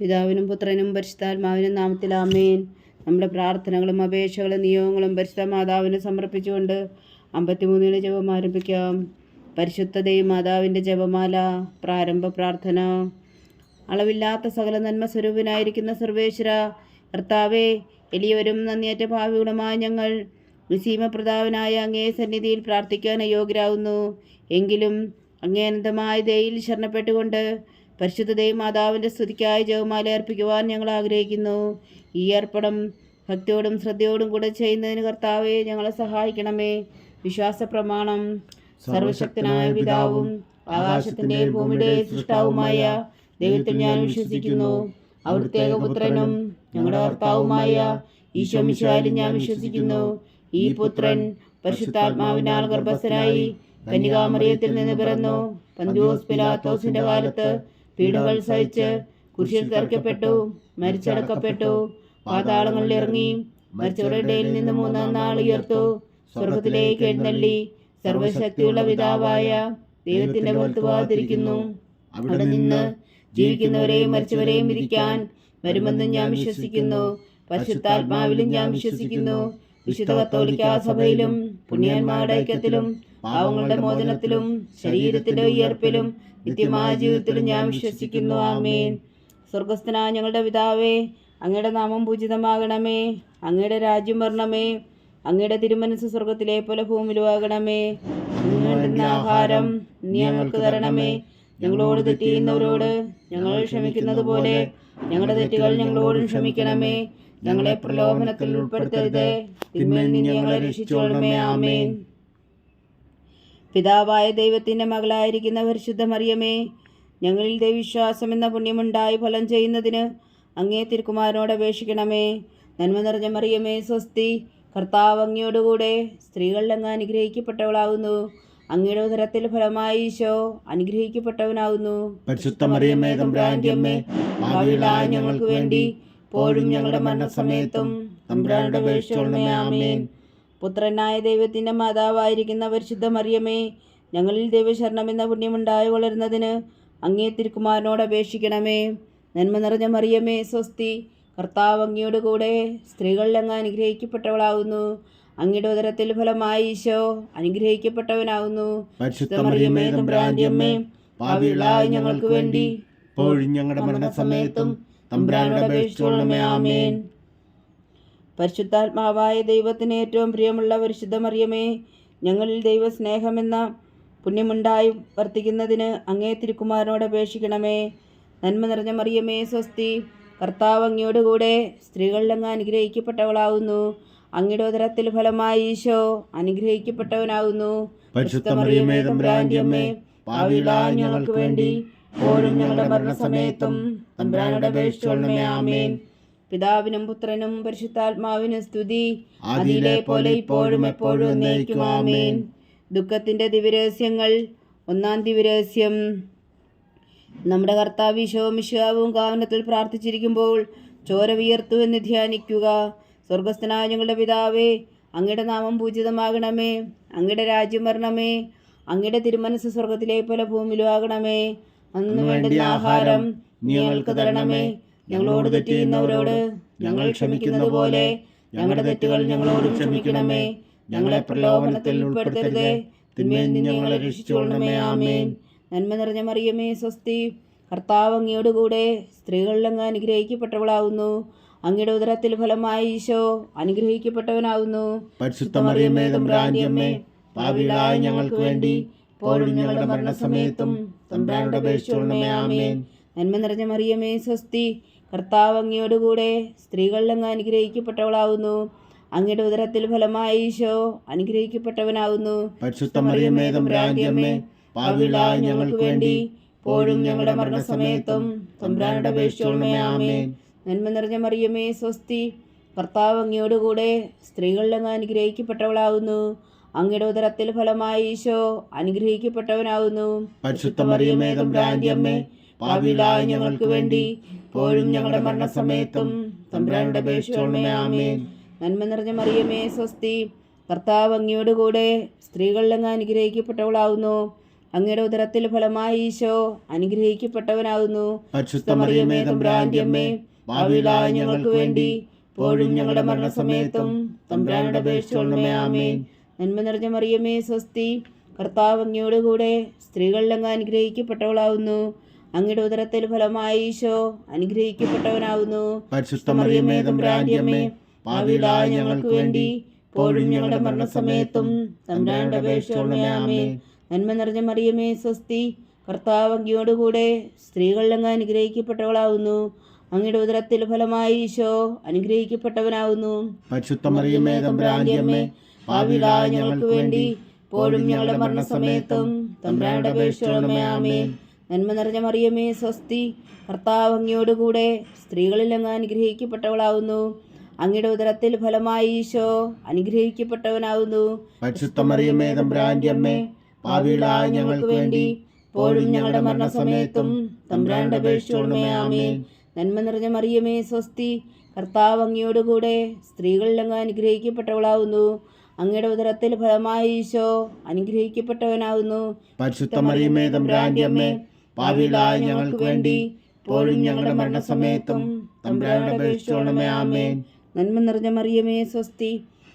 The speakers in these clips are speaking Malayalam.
പിതാവിനും പുത്രനും പരിശുദ്ധാത്മാവിനും നാമത്തിൽ ആമേൻ. നമ്മുടെ പ്രാർത്ഥനകളും അപേക്ഷകളും നിയോഗങ്ങളും പരിശുദ്ധ മാതാവിന് സമർപ്പിച്ചുകൊണ്ട് 53 ജപം ആരംഭിക്കാം. പരിശുദ്ധതയും മാതാവിൻ്റെ ജപമാല. പ്രാരംഭ പ്രാർത്ഥന. അളവില്ലാത്ത സകല നന്മ സ്വരൂപനായിരിക്കുന്ന സർവേശ്വര കർത്താവേ, എളിയവരും നന്ദിയേറ്റ ഭാവികളുമായ ഞങ്ങൾ നിസീമപ്രതാപനായ അങ്ങേ സന്നിധിയിൽ പ്രാർത്ഥിക്കാൻ അയോഗ്യരാകുന്നു. എങ്കിലും അങ്ങേ അനന്തമായ ദയയിൽ ശരണപ്പെട്ടുകൊണ്ട് പരിശുദ്ധതയും മാതാവിൻ്റെ സ്തുതിക്കായി ജപമാല അർപ്പിക്കുവാൻ ഞങ്ങൾ ആഗ്രഹിക്കുന്നു. ഈ അർപ്പണം ഭക്തിയോടും ശ്രദ്ധയോടും കൂടെ ചെയ്യുന്നതിന് കർത്താവെ ഞങ്ങളെ സഹായിക്കണമേ. വിശ്വാസ പ്രമാണം. സർവശക്തനായ പിതാവും ആകാശത്തിൻ്റെയും ഭൂമിയുടെയും സൃഷ്ടാവുമായ ദൈവത്തിൽ ഞാൻ വിശ്വസിക്കുന്നു. അവിടുത്തെ ഏകപുത്രനും ഞങ്ങളുടെ കർത്താവുമായ ഈശോ മിശിഹായിലും ഞാൻ വിശ്വസിക്കുന്നു. ഈ പുത്രൻ പരിശുദ്ധാത്മാവിനാൽ ഗർഭസ്ഥനായി കന്യകാമറിയത്തിൽ നിന്ന് പിറന്നു. പന്തിയോസ് പിലാത്തോസിന്റെ കാലത്ത് പീഡകൾ സഹിച്ച് കുരിശിൽ തറയ്ക്കപ്പെട്ടു, മരിച്ചടക്കപ്പെട്ടു, പാതാളങ്ങളിൽ ഇറങ്ങി, മരിച്ചവരുടെ ഇടയിൽ നിന്ന് 3-ാം നാൾ ഉയർത്തു, സ്വർഗത്തിലേക്ക് എഴുന്നള്ളി, സർവശക്തിയുള്ള പിതാവായ ദൈവത്തിന്റെ വലത്തുഭാഗത്തിരിക്കുന്നു. അവിടെ നിന്ന് ജീവിക്കുന്നവരെയും മരിച്ചവരെയും വിധിക്കാൻ വരുമെന്നും ഞാൻ വിശ്വസിക്കുന്നു. പരിശുദ്ധാത്മാവിലും ഞാൻ വിശ്വസിക്കുന്നു. വിശുദ്ധ കത്തോലിക്കാ സഭയിലും പുണ്യന്മാരുടെ ഐക്യത്തിലും പാവങ്ങളുടെ മോചനത്തിലും ശരീരത്തിന്റെ ഉയർപ്പിലും നിത്യമായ ജീവിതത്തിലും ഞാൻ വിശ്വസിക്കുന്നു. ആമേൻ. സ്വർഗസ്ഥനായ ഞങ്ങളുടെ പിതാവേ, അങ്ങയുടെ നാമം പൂജിതമാകണമേ. അങ്ങയുടെ രാജ്യം വരണമേ. അങ്ങയുടെ തിരുമനസ് സ്വർഗത്തിലെ പോലെ ഭൂമിയിലും ആകണമേ. അങ്ങ് ആഹാരം നീ ഞങ്ങൾക്ക് തരണമേ. ഞങ്ങളോട് തെറ്റ് ചെയ്യുന്നവരോട് ഞങ്ങൾ ക്ഷമിക്കുന്നത് പോലെ ഞങ്ങളുടെ തെറ്റുകൾ ഞങ്ങളോടും ക്ഷമിക്കണമേ. ഞങ്ങളെ പ്രലോഭനത്തിൽ ഉൾപ്പെടുത്തരുതേ, തിന്മയിൽ നിന്ന് ഞങ്ങളെ രക്ഷിച്ചുകൊള്ളണമേ. ആമേൻ. പിതാവായ ദൈവത്തിൻ്റെ മകളായിരിക്കുന്ന പരിശുദ്ധ മറിയമേ, ഞങ്ങളിൽ ദൈവവിശ്വാസം എന്ന പുണ്യമുണ്ടായി ഫലം ചെയ്യുന്നതിന് അങ്ങേ തിരുക്കുമാരനോട് അപേക്ഷിക്കണമേ. നന്മ നിറഞ്ഞ മറിയമേ, സ്വസ്തി. കർത്താവ് അങ്ങയോടുകൂടെ സ്ത്രീകളിൽ അങ്ങ് അനുഗ്രഹിക്കപ്പെട്ടവളാകുന്നു. അങ്ങയുടെ ഉദരത്തിൽ ഫലമായി ഈശോ അനുഗ്രഹിക്കപ്പെട്ടവനാകുന്നു. പരിശുദ്ധ മറിയമേ, തമ്പുരാന്റെ അമ്മേ, ഭാവിയിലായ ഞങ്ങൾക്ക് വേണ്ടി ഇപ്പോഴും ഞങ്ങളുടെ മരണസമയത്തും തമ്പുരാനോട് അപേക്ഷിച്ചുകൊള്ളണമേ. ആമേൻ. പുത്രനായ ദൈവത്തിൻ്റെ മാതാവായിരിക്കുന്ന പരിശുദ്ധ മറിയമേ, ഞങ്ങളിൽ ദൈവശരണം എന്ന പുണ്യമുണ്ടായി വളരുന്നതിന് അങ്ങേ തിരുക്കുമാരനോട് അപേക്ഷിക്കണമേ. നന്മ നിറഞ്ഞ മറിയമേ, സ്വസ്തി. കർത്താവ് അങ്ങയോട് കൂടെ സ്ത്രീകളിൽ അങ്ങ് അനുഗ്രഹിക്കപ്പെട്ടവളാകുന്നു. അങ്ങയുടെ ഉദരത്തിൽ ഫലമായി ഈശോ അനുഗ്രഹിക്കപ്പെട്ടവനാകുന്നു. പരിശുദ്ധ മറിയമേ, തമ്പുരാന്റെ അമ്മേ, ഭാവിയിലായ ഞങ്ങൾക്ക് വേണ്ടി ഇപ്പോഴും ഞങ്ങളുടെ മരണസമയത്തും തമ്പുരാനോട് അപേക്ഷിച്ചുകൊള്ളണമേ. ആമേൻ. പരിശുദ്ധാത്മാവായ ദൈവത്തിന് ഏറ്റവും പ്രിയമുള്ള പരിശുദ്ധ മറിയമേ, ഞങ്ങളിൽ ദൈവസ്നേഹമെന്ന പുണ്യമുണ്ടായി വർത്തിക്കുന്നതിന് അങ്ങേ തിരുക്കുമാരനോട് അപേക്ഷിക്കണമേ. നന്മ നിറഞ്ഞ മറിയമേ, സ്വസ്തി. കർത്താവ് അങ്ങയോടുകൂടെ സ്ത്രീകളിൽ അങ്ങ് അനുഗ്രഹിക്കപ്പെട്ടവളാകുന്നു. അങ്ങയുടെ ഉദരത്തിൽ ഫലമായി ഈശോ അനുഗ്രഹിക്കപ്പെട്ടവനാകുന്നു. പരിശുദ്ധ മറിയമേ, തമ്പുരാന്റെ അമ്മേ, ഭാവിയിലായ ഞങ്ങൾക്ക് വേണ്ടി ഇപ്പോഴും ഞങ്ങളുടെ മരണസമയത്തും തമ്പുരാനോട് അപേക്ഷിച്ചുകൊള്ളണമേ. ആമേൻ. പിതാവിനും പുത്രനും പരിശുദ്ധാത്മാവിനും സ്തുതി, അതിലെ പോലെ ഇപ്പോഴും എപ്പോഴും എന്നേക്കും. ആമേൻ. ദുഃഖത്തിൻ്റെ ദിവ്യരഹസ്യങ്ങൾ. 1-ാം ദിവ്യരഹസ്യം. നമ്മുടെ കർത്താവ് ഈശോ മിശിഹാവും കാവനത്തിൽ പ്രാർത്ഥിച്ചിരിക്കുമ്പോൾ ചോര വിയർത്തു എന്ന് ധ്യാനിക്കുക. സ്വർഗസ്ഥനായ ഞങ്ങളുടെ പിതാവേ, അങ്ങയുടെ നാമം പൂജിതമാകണമേ. അങ്ങയുടെ രാജ്യം വരണമേ. അങ്ങയുടെ തിരുമനസ് സ്വർഗത്തിലെ പോലെ ഭൂമിയിലും ആകണമേ. അന്ന് വേണ്ടുന്ന ആഹാരം നീ ഞങ്ങൾക്ക് തരണമേ. ഞങ്ങളോട് തെറ്റ് ചെയ്യുന്നവരോട് ഞങ്ങൾ ക്ഷമിക്കുന്നത് പോലെ ഞങ്ങളുടെ തെറ്റുകൾ ഞങ്ങളോട് ക്ഷമിക്കണമേ. ഞങ്ങളെ പ്രലോഭനത്തിൽ ഉൾപ്പെടുത്തരുതേ, തിന്മയിൽ നിന്ന് ഞങ്ങളെ രക്ഷിച്ചുകൊള്ളണമേ. ആമേൻ. നന്മ നിറഞ്ഞ മറിയമേ, സ്വസ്തി. കർത്താവ് അങ്ങയോടുകൂടെ സ്ത്രീകളിൽ അങ്ങ് അനുഗ്രഹിക്കപ്പെട്ടവളാകുന്നു. അങ്ങയുടെ ഉദരത്തിൽ ഫലമായി ഈശോ അനുഗ്രഹിക്കപ്പെട്ടവനാകുന്നു. പരിശുദ്ധ മറിയമേ, തമ്പുരാന്റെ അമ്മേ, ഭാവിയിലായ ഞങ്ങൾക്ക് വേണ്ടി ഇപ്പോഴും ഞങ്ങളുടെ മരണസമയത്തും തമ്പുരാനോട് അപേക്ഷിച്ചുകൊള്ളണമേ. ആമേൻ. നന്മ നിറഞ്ഞ മറിയമേ, സ്വസ്തി. കർത്താവ് അങ്ങയോടുകൂടെ സ്ത്രീകളിൽ അങ്ങ് അനുഗ്രഹിക്കപ്പെട്ടവളാകുന്നു. അങ്ങയുടെ ഉദരത്തിൽ ഫലമായി ഈശോ അനുഗ്രഹിക്കപ്പെട്ടവനാകുന്നു. പരിശുദ്ധ മറിയമേ, തമ്പുരാന്റെ അമ്മേ, ഭാവിയിലായ ഞങ്ങൾക്ക് വേണ്ടി ഇപ്പോഴും ഞങ്ങളുടെ മരണസമയത്തും തമ്പുരാനോട് അപേക്ഷിച്ചുകൊള്ളണമേ. ആമേൻ. നന്മ നിറഞ്ഞ മറിയമേ, സ്വസ്തി. കർത്താവ് അങ്ങയോടുകൂടെ സ്ത്രീകളിൽ അങ്ങ് അനുഗ്രഹിക്കപ്പെട്ടവളാകുന്നു. അങ്ങയുടെ ഉദരത്തിൽ ഫലമായി ഈശോ അനുഗ്രഹിക്കപ്പെട്ടവനാകുന്നു. പരിശുദ്ധ മറിയമേ, തമ്പുരാന്റെ അമ്മേ, ഭാവിയിലായ ഞങ്ങൾക്ക് വേണ്ടി ഇപ്പോഴും ഞങ്ങളുടെ മരണസമയത്തും തമ്പുരാനോട് അപേക്ഷിച്ചുകൊള്ളണമേ. ആമേൻ. നന്മ നിറഞ്ഞ മറിയമേ, സ്വസ്തി. കർത്താവ് അങ്ങയോടുകൂടെ സ്ത്രീകളിൽ അങ്ങ് അനുഗ്രഹിക്കപ്പെട്ടവളാകുന്നു. അങ്ങയുടെ ഉദരത്തിൽ ഫലമായി ഈശോ അനുഗ്രഹിക്കപ്പെട്ടവനാകുന്നു. പരിശുദ്ധ മറിയമേ തമ്പുരാന്റെ അമ്മേ, പാപികളായ ഞങ്ങൾക്ക് വേണ്ടി ഇപ്പോഴും ഞങ്ങളുടെ മരണസമയത്തും തമ്പുരാനോട് അപേക്ഷിച്ചുകൊള്ളണമേ. ആമേൻ. നന്മ നിറഞ്ഞ മറിയമേ സ്വസ്തി, കർത്താവ് അങ്ങയോട് കൂടെ സ്ത്രീകളിൽ അങ്ങ് അനുഗ്രഹിക്കപ്പെട്ടവളാവുന്നു. അങ്ങയുടെ ഉദരത്തിൽ ഫലമായി ഈശോ അനുഗ്രഹിക്കപ്പെട്ടവനാവുന്നു. പരിശുദ്ധ മറിയമേ തമ്പുരാന്റെ അമ്മേ, പാപികളായ ഞങ്ങൾക്ക് വേണ്ടി ഇപ്പോഴും ഞങ്ങളുടെ മരണസമയത്തും തമ്പുരാനോട് അപേക്ഷിച്ചുകൊള്ളണമേ. ആമേൻ. നന്മ നിറഞ്ഞ മറിയമേ സ്വസ്തി, കർത്താവ് അങ്ങയോട് കൂടെ സ്ത്രീകളിൽ അങ്ങ് അനുഗ്രഹിക്കപ്പെട്ടവളാവുന്നു. അങ്ങയുടെ ഉദരത്തിൽ ഫലമായി ഈശോ അനുഗ്രഹിക്കപ്പെട്ടവനാവുന്നു. പരിശുദ്ധ മറിയമേ തമ്പുരാന്റെ അമ്മേ, പാപികളായ ഞങ്ങൾക്ക് വേണ്ടി ഇപ്പോഴും ഞങ്ങളുടെ മരണസമയത്തും തമ്പുരാനോട് അപേക്ഷിച്ചുകൊള്ളണമേ. ആമേൻ. നന്മ നിറഞ്ഞ മറിയമേ സ്വസ്തി, കർത്താവ് അങ്ങയോട് കൂടെ സ്ത്രീകളിൽ അങ്ങ് അനുഗ്രഹിക്കപ്പെട്ടവളാവുന്നു. അങ്ങയുടെ ഉദരത്തിൽ ഫലമായി ഈശോ അനുഗ്രഹിക്കപ്പെട്ടവനാവുന്നു. പരിശുദ്ധ മറിയമേ തമ്പുരാന്റെ അമ്മേ, പാപികളായ ഞങ്ങൾക്ക് വേണ്ടി ഇപ്പോഴും ഞങ്ങളുടെ മരണസമയത്തും തമ്പുരാനോട് അപേക്ഷിച്ചുകൊള്ളണമേ. ആമേൻ. നന്മ നിറഞ്ഞ മറിയമേ സ്വസ്തി, കർത്താവ് അങ്ങയോട് കൂടെ സ്ത്രീകളിൽ അങ്ങ് അനുഗ്രഹിക്കപ്പെട്ടവളാവുന്നു. അങ്ങയുടെ ഉദരത്തിൽ ഫലമായി ഈശോ അനുഗ്രഹിക്കപ്പെട്ടവനാവുന്നു. പരിശുദ്ധ മറിയമേ തമ്പുരാന്റെ അമ്മേ, പാപികളായ ഞങ്ങൾക്ക് വേണ്ടി ഇപ്പോഴും ഞങ്ങളുടെ മരണസമയത്തും തമ്പുരാനോട് അപേക്ഷിച്ചുകൊള്ളണമേ. ആമേൻ. നന്മ നിറഞ്ഞ മറിയമേ സ്വസ്തി,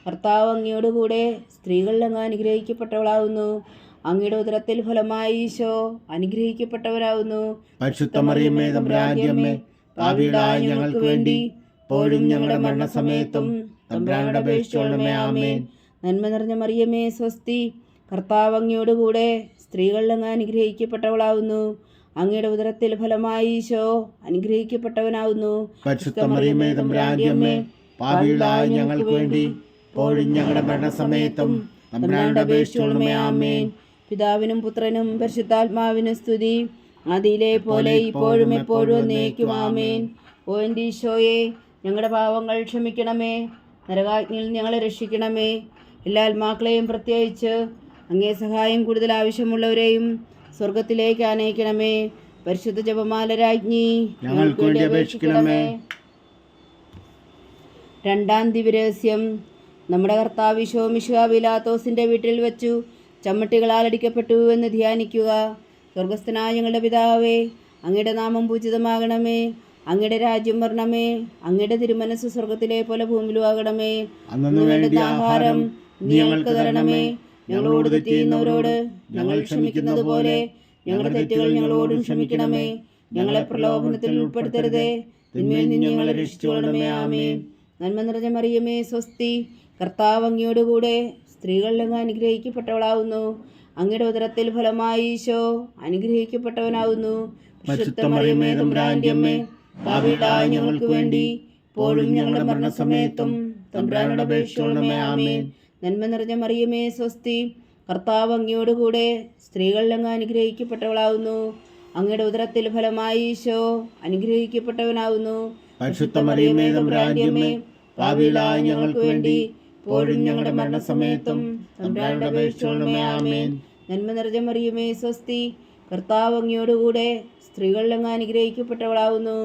കർത്താവ് അങ്ങയോട് കൂടെ സ്ത്രീകളിൽ അങ്ങ് അനുഗ്രഹിക്കപ്പെട്ടവളാവുന്നു. അങ്ങയുടെ ഉദരത്തിൽ ഫലമായി ഈശോ അനുഗ്രഹിക്കപ്പെട്ടവരാകുന്നു. പരിശുദ്ധ മറിയമേ തമ്പുരാന്റെ അമ്മേ, പാപികളായ ഞങ്ങൾക്ക് വേണ്ടി ഇപ്പോഴും ഞങ്ങളുടെ മരണസമയത്തും തമ്പുരാനോട് അപേക്ഷിച്ചുകൊള്ളണമേ. ആമേൻ. നന്മ നിറഞ്ഞ മറിയമേ സ്വസ്തി, കർത്താവ് അങ്ങയോട് കൂടെ സ്ത്രീകളിൽ അങ്ങ് അനുഗ്രഹിക്കപ്പെട്ടവളാവുന്നു. അങ്ങയുടെ ഉദരത്തിൽ ഫലമായി ഈശോ അനുഗ്രഹിക്കപ്പെട്ടവനാവുന്നു. പരിശുദ്ധ മറിയമേ തമ്പുരാന്റെ അമ്മേ, പാപികളായ ഞങ്ങൾക്ക് വേണ്ടി ഇപ്പോഴും ഞങ്ങളുടെ മരണസമയത്തും തമ്പുരാനോട് അപേക്ഷിച്ചുകൊള്ളണമേ. ആമേൻ. പിതാവിനും പുത്രനും പരിശുദ്ധാത്മാവിനും സ്തുതി, ആദിയിലെ പോലെ ഇപ്പോഴും എപ്പോഴും എന്നേക്കും. ആമേൻ. ഓ എൻ്റെ ഈശോയെ, ഞങ്ങളുടെ പാവങ്ങൾ ക്ഷമിക്കണമേ, നരകാഗ്നിയിൽ ഞങ്ങളെ രക്ഷിക്കണമേ. എല്ലാ ആത്മാക്കളെയും പ്രത്യേകിച്ച് അങ്ങേ സഹായം കൂടുതൽ ആവശ്യമുള്ളവരെയും സ്വർഗത്തിലേക്ക് ആനയിക്കണമേ. പരിശുദ്ധ ജപമാല രാജ്ഞി ഞങ്ങൾക്ക് വേണ്ടി അപേക്ഷിക്കണമേ. രണ്ടാം ദിവ്യരഹസ്യം. നമ്മുടെ കർത്താവ് ഈശോ മിശിഹാ പീലാത്തോസിൻ്റെ വീട്ടിൽ വെച്ചു ചമ്മട്ടികളാൽ അടിക്കപ്പെട്ടു എന്ന് ധ്യാനിക്കുക. സ്വർഗസ്ഥനായ ഞങ്ങളുടെ പിതാവേ, അങ്ങയുടെ നാമം പൂജിതമാകണമേ. അങ്ങയുടെ രാജ്യം വരണമേ. അങ്ങയുടെ തിരുമനസ് സ്വർഗത്തിലെ പോലെ ഭൂമിയിലും ആകണമേ. അന്നു വേണ്ട ആഹാരം നീ ഞങ്ങൾക്ക് തരണമേ. ഞങ്ങളോട് തെറ്റ് ചെയ്യുന്നവരോട് ഞങ്ങൾ ക്ഷമിക്കുന്നത് പോലെ ഞങ്ങളുടെ തെറ്റുകൾ ഞങ്ങളോടും ക്ഷമിക്കണമേ. ഞങ്ങളെ പ്രലോഭനത്തിൽ ഉൾപ്പെടുത്തരുതേ, തിന്മയിൽ നിന്ന് ഞങ്ങളെ രക്ഷിച്ചുകൊള്ളണമേ. ആമേൻ. നന്മ നിറഞ്ഞ മറിയമേ സ്വസ്തി, കർത്താവ് അങ്ങയോട് കൂടെ സ്ത്രീകളിൽ അങ്ങ് അനുഗ്രഹിക്കപ്പെട്ടവളാവുന്നു. അങ്ങയുടെ ഉദരത്തിൽ ഫലമായി ഈശോ അനുഗ്രഹിക്കപ്പെട്ടവനാവുന്നു. പരിശുദ്ധ മറിയമേ തമ്പുരാന്റെ അമ്മേ, പാപികളായ ഞങ്ങൾക്ക് വേണ്ടി ഇപ്പോഴും ഞങ്ങളുടെ മരണസമയത്തും തമ്പുരാനോട് അപേക്ഷിച്ചുകൊള്ളണമേ. ആമേൻ. നന്മ നിറഞ്ഞ മറിയമേ സ്വസ്തി, കർത്താവ് അങ്ങയോട് കൂടെ സ്ത്രീകളിൽ അങ്ങ് അനുഗ്രഹിക്കപ്പെട്ടവളാവുന്നു. അങ്ങയുടെ ഉദരത്തിൽ ഫലമായി ഈശോ അനുഗ്രഹിക്കപ്പെട്ടവനാവുന്നു. പരിശുദ്ധ മറിയമേ തമ്പുരാന്റെ അമ്മേ, പാപികളായ ഞങ്ങൾക്ക് വേണ്ടി ഇപ്പോഴും ഞങ്ങളുടെ മരണസമയത്തും തമ്പുരാനോട് അപേക്ഷിച്ചുകൊള്ളണമേ. ആമേൻ. നന്മ നിറഞ്ഞ മറിയമേ സ്വസ്തി, കർത്താവ് അങ്ങയോട് കൂടെ സ്ത്രീകളിൽ അങ്ങ് അനുഗ്രഹിക്കപ്പെട്ടവളാവുന്നു.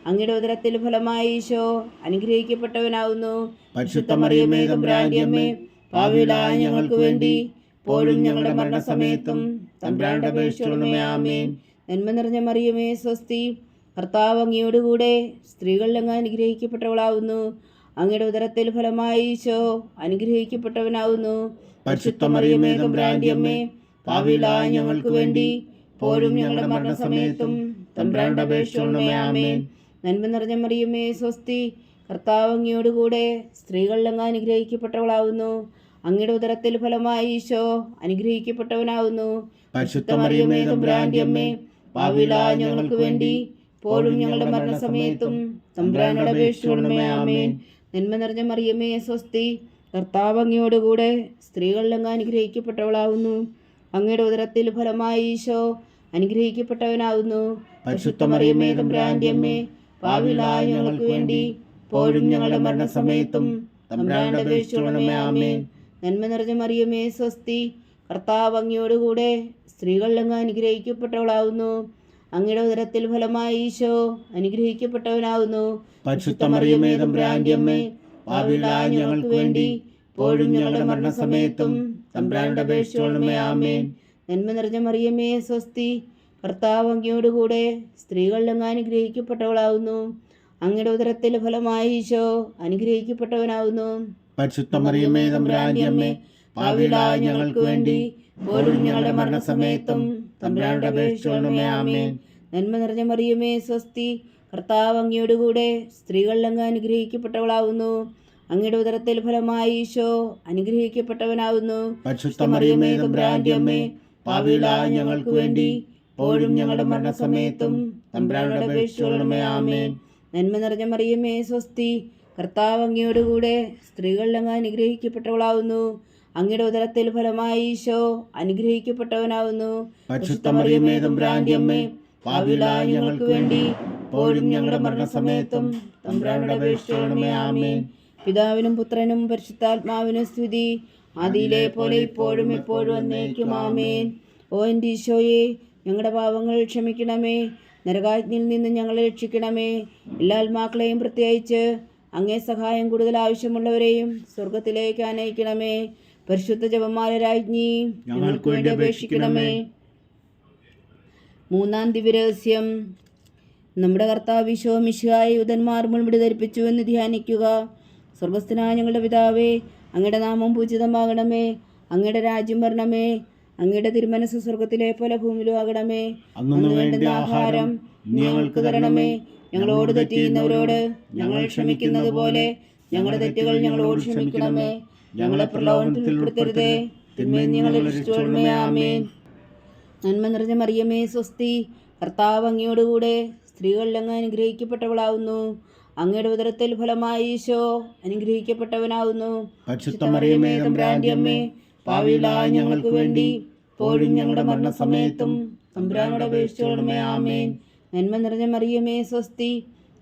അങ്ങയുടെ ഉദരത്തിൽ ഫലമായി ഈശോ അനുഗ്രഹിക്കപ്പെട്ടവനാവുന്നു. പരിശുദ്ധ മറിയമേ തമ്പുരാന്റെ അമ്മേ, പാപികളായ ഞങ്ങൾക്ക് വേണ്ടി ഇപ്പോഴും ഞങ്ങളുടെ മരണസമയത്തും തമ്പുരാനോട് അപേക്ഷിച്ചുകൊള്ളണമേ. ആമേൻ. നന്മ നിറഞ്ഞ മറിയമേ സ്വസ്തി, കർത്താവ് അങ്ങയോട് കൂടെ സ്ത്രീകളിൽ അങ്ങ് അനുഗ്രഹിക്കപ്പെട്ടവളാവുന്നു. അങ്ങയുടെ ഉദരത്തിൽ ഫലമായി ഈശോ അനുഗ്രഹിക്കപ്പെട്ടവനാവുന്നു. പരിശുദ്ധ മറിയമേ തമ്പുരാന്റെ അമ്മേ, പാപികളായ ഞങ്ങൾക്ക് വേണ്ടി ഇപ്പോഴും ഞങ്ങളുടെ മരണസമയത്തും തമ്പുരാനോട് അപേക്ഷിച്ചുകൊള്ളണമേ. ആമേൻ. നന്മ നിറഞ്ഞ മറിയമേ സ്വസ്തി, കർത്താവ് അങ്ങയോട് കൂടെ സ്ത്രീകളിൽ അങ്ങ് അനുഗ്രഹിക്കപ്പെട്ടവളാവുന്നു. അങ്ങയുടെ ഉദരത്തിൽ ഫലമായി ഈശോ അനുഗ്രഹിക്കപ്പെട്ടവനാവുന്നു. പരിശുദ്ധ മറിയമേ തമ്പുരാന്റെ അമ്മേ, പാപികളായ ഞങ്ങൾക്ക് വേണ്ടി ഇപ്പോഴും ഞങ്ങളുടെ മരണസമയത്തും തമ്പുരാനോട് അപേക്ഷിച്ചുകൊള്ളണമേ. ആമേൻ. നന്മ നിറഞ്ഞ മറിയമേ സ്വസ്തി, കർത്താവ് അങ്ങയോട് കൂടെ സ്ത്രീകളിൽ അങ്ങ് അനുഗ്രഹിക്കപ്പെട്ടവളാവുന്നു. അങ്ങയുടെ ഉദരത്തിൽ ഫലമായി ഈശോ അനുഗ്രഹിക്കപ്പെട്ടവനാവുന്നു. പരിശുദ്ധ മറിയമേ തമ്പുരാന്റെ അമ്മേ, പാപികളായ ഞങ്ങൾക്ക് വേണ്ടി ഇപ്പോഴും ഞങ്ങളുടെ മരണസമയത്തും തമ്പുരാനോട് അപേക്ഷിച്ചുകൊള്ളണമേ. ആമേൻ. നന്മ നിറഞ്ഞ മറിയമേ സ്വസ്തി, കർത്താവ് അങ്ങയോട് കൂടെ സ്ത്രീകളിൽ അങ്ങ് അനുഗ്രഹിക്കപ്പെട്ടവളാവുന്നു. അങ്ങയുടെ ഉദരത്തിൽ ഫലമായി ഈശോ അനുഗ്രഹിക്കപ്പെട്ടവനാവുന്നു. പരിശുദ്ധ മറിയമേ തമ്പുരാന്റെ അമ്മേ, പാപികളായ ഞങ്ങൾക്ക് വേണ്ടി ഇപ്പോഴും ഞങ്ങളുടെ മരണസമയത്തും തമ്പുരാനോട് അപേക്ഷിച്ചുകൊള്ളണമേ. ആമേൻ. നന്മ നിറഞ്ഞ മറിയമേ സ്വസ്തി, കർത്താവ് അങ്ങയോടുകൂടെ സ്ത്രീകളിൽ അങ്ങ് അനുഗ്രഹിക്കപ്പെട്ടവളാവുന്നു. അങ്ങയുടെ ഉദരത്തിൽ ഫലമായി ഈശോ അനുഗ്രഹിക്കപ്പെട്ടവനാവുന്നു. പരിശുദ്ധ മറിയമേ തമ്പുരാന്റെ അമ്മേ, പാപികളായ ഞങ്ങൾക്ക് വേണ്ടി ഇപ്പോഴും ഞങ്ങളുടെ മരണസമയത്തും തമ്പുരാനോട് അപേക്ഷിച്ചുകൊള്ളണമേ. ആമേൻ. നന്മ നിറഞ്ഞ മറിയമേ സ്വസ്തി, കർത്താവ് അങ്ങയോടുകൂടെ സ്ത്രീകളിൽ അങ്ങ് അനുഗ്രഹിക്കപ്പെട്ടവളാവുന്നു. അങ്ങയുടെ ഉദരത്തിൽ ഫലമായി ഈശോ അനുഗ്രഹിക്കപ്പെട്ടവനാവുന്നു. പരിശുദ്ധ മറിയമേ തമ്പുരാന്റെ അമ്മേ, പാപികളായ ഞങ്ങൾക്ക് വേണ്ടി ഇപ്പോഴും ഞങ്ങളുടെ മരണസമയത്തും തമ്പുരാനോട് അപേക്ഷിച്ചുകൊള്ളണമേ. ആമേൻ. നന്മ നിറഞ്ഞ മറിയമേ സ്വസ്തി, കർത്താവ് അങ്ങയോടുകൂടെ സ്ത്രീകളിൽ അങ്ങ് അനുഗ്രഹിക്കപ്പെട്ടവളാവുന്നു. അങ്ങയുടെ ഉദരത്തിൽ ഫലമായി ഈശോ അനുഗ്രഹിക്കപ്പെട്ടവനാവുന്നു. പരിശുദ്ധ മറിയമേ തമ്പുരാന്റെ അമ്മേ, പാപികളായ ഞങ്ങൾക്ക് വേണ്ടി ഇപ്പോഴും ഞങ്ങളുടെ മരണസമയത്തും തമ്പുരാനോട് അപേക്ഷിച്ചുകൊള്ളണമേ. ആമേൻ. പിതാവിനും പുത്രനും പരിശുദ്ധാത്മാവിനും സ്തുതി, ആദിയിലെ പോലെ ഇപ്പോഴും എപ്പോഴും എന്നേക്കും. ആമേൻ. ഓ എൻ്റെ ഈശോയെ, ഞങ്ങളുടെ പാപങ്ങൾ ക്ഷമിക്കണമേ, നരകാഗ്നിയിൽ നിന്ന് ഞങ്ങളെ രക്ഷിക്കണമേ. എല്ലാ ആത്മാക്കളെയും പ്രത്യേകിച്ച് അങ്ങേ സഹായം കൂടുതൽ ആവശ്യമുള്ളവരെയും സ്വർഗത്തിലേക്ക് അനയിക്കണമേ. പരിശുദ്ധ ജപമാല രാജ്ഞി, ഞങ്ങൾക്ക് വേണ്ടി അപേക്ഷിക്കണമേ. മൂന്നാം ദിവ്യരഹസ്യം. നമ്മുടെ കർത്താവ് ഈശോ മിശിഹായെ യൂതന്മാർ മുൾമുടി ധരിപ്പിച്ചു എന്ന് ധ്യാനിക്കുക. സ്വർഗസ്ഥനായ ഞങ്ങളുടെ പിതാവേ, അങ്ങയുടെ നാമം പൂജിതമാകണമേ. അങ്ങയുടെ രാജ്യം വരണമേ. അങ്ങയുടെ തിരുമനസ് സ്വർഗത്തിലെ പോലെ ഭൂമിയിലും ആകണമേ. അന്നു വേണ്ട ആഹാരം ഞങ്ങൾക്ക് തരണമേ. ഞങ്ങളോട് തെറ്റ് ചെയ്യുന്നവരോട് ഞങ്ങൾ ക്ഷമിക്കുന്നത് പോലെ ഞങ്ങളുടെ തെറ്റുകൾ ഞങ്ങളോട് ക്ഷമിക്കണമേ. ഞങ്ങളെ പ്രലോഭനത്തിൽ ഉൾപ്പെടുത്തരുതേ, തിന്മയിൽ ഞങ്ങളെ രക്ഷിച്ചുകൊള്ളണമേ. ആമേൻ. നന്മ നിറഞ്ഞ മറിയമേ സ്വസ്തി, കർത്താവ് അങ്ങയോടുകൂടെ സ്ത്രീകളിൽ അങ്ങ് അനുഗ്രഹിക്കപ്പെട്ടവളാവുന്നു. അങ്ങയുടെ ഉദരത്തിൽ ഫലമായി ഈശോ അനുഗ്രഹിക്കപ്പെട്ടവനാവുന്നു. പരിശുദ്ധ മറിയമേ തമ്പുരാന്റെ അമ്മേ, പാപികളായ ഞങ്ങൾക്ക് വേണ്ടി ഇപ്പോഴും ഞങ്ങളുടെ മരണസമയത്തും തമ്പുരാനോട് അപേക്ഷിച്ചുകൊള്ളണമേ. ആമേൻ. നന്മ നിറഞ്ഞ മറിയമേ സ്വസ്തി,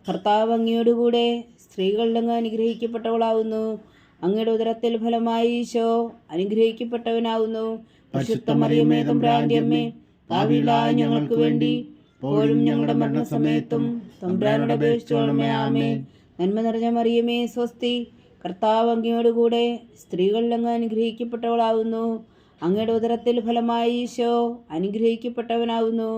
കർത്താവ് അങ്ങയോടുകൂടെ സ്ത്രീകളിൽ അങ്ങ് അനുഗ്രഹിക്കപ്പെട്ടവളാവുന്നു. അങ്ങയുടെ ഉദരത്തിൽ ഫലമായി ഈശോ അനുഗ്രഹിക്കപ്പെട്ടവനാവുന്നു. പരിശുദ്ധ മറിയമേ തമ്പുരാന്റെ അമ്മേ, പാപികളായ ഞങ്ങൾക്ക് വേണ്ടി ഇപ്പോഴും ഞങ്ങളുടെ മരണസമയത്തും തമ്പുരാനോട് അപേക്ഷിച്ചുകൊള്ളണമേ. ആമേൻ. നന്മ നിറഞ്ഞ മറിയമേ സ്വസ്തി, കർത്താവ് അങ്ങയോടുകൂടെ സ്ത്രീകളിൽ അങ്ങ് അനുഗ്രഹിക്കപ്പെട്ടവളാവുന്നു. അങ്ങയുടെ ഉദരത്തിൽ ഫലമായി ഈശോ അനുഗ്രഹിക്കപ്പെട്ടവനാവുന്നു.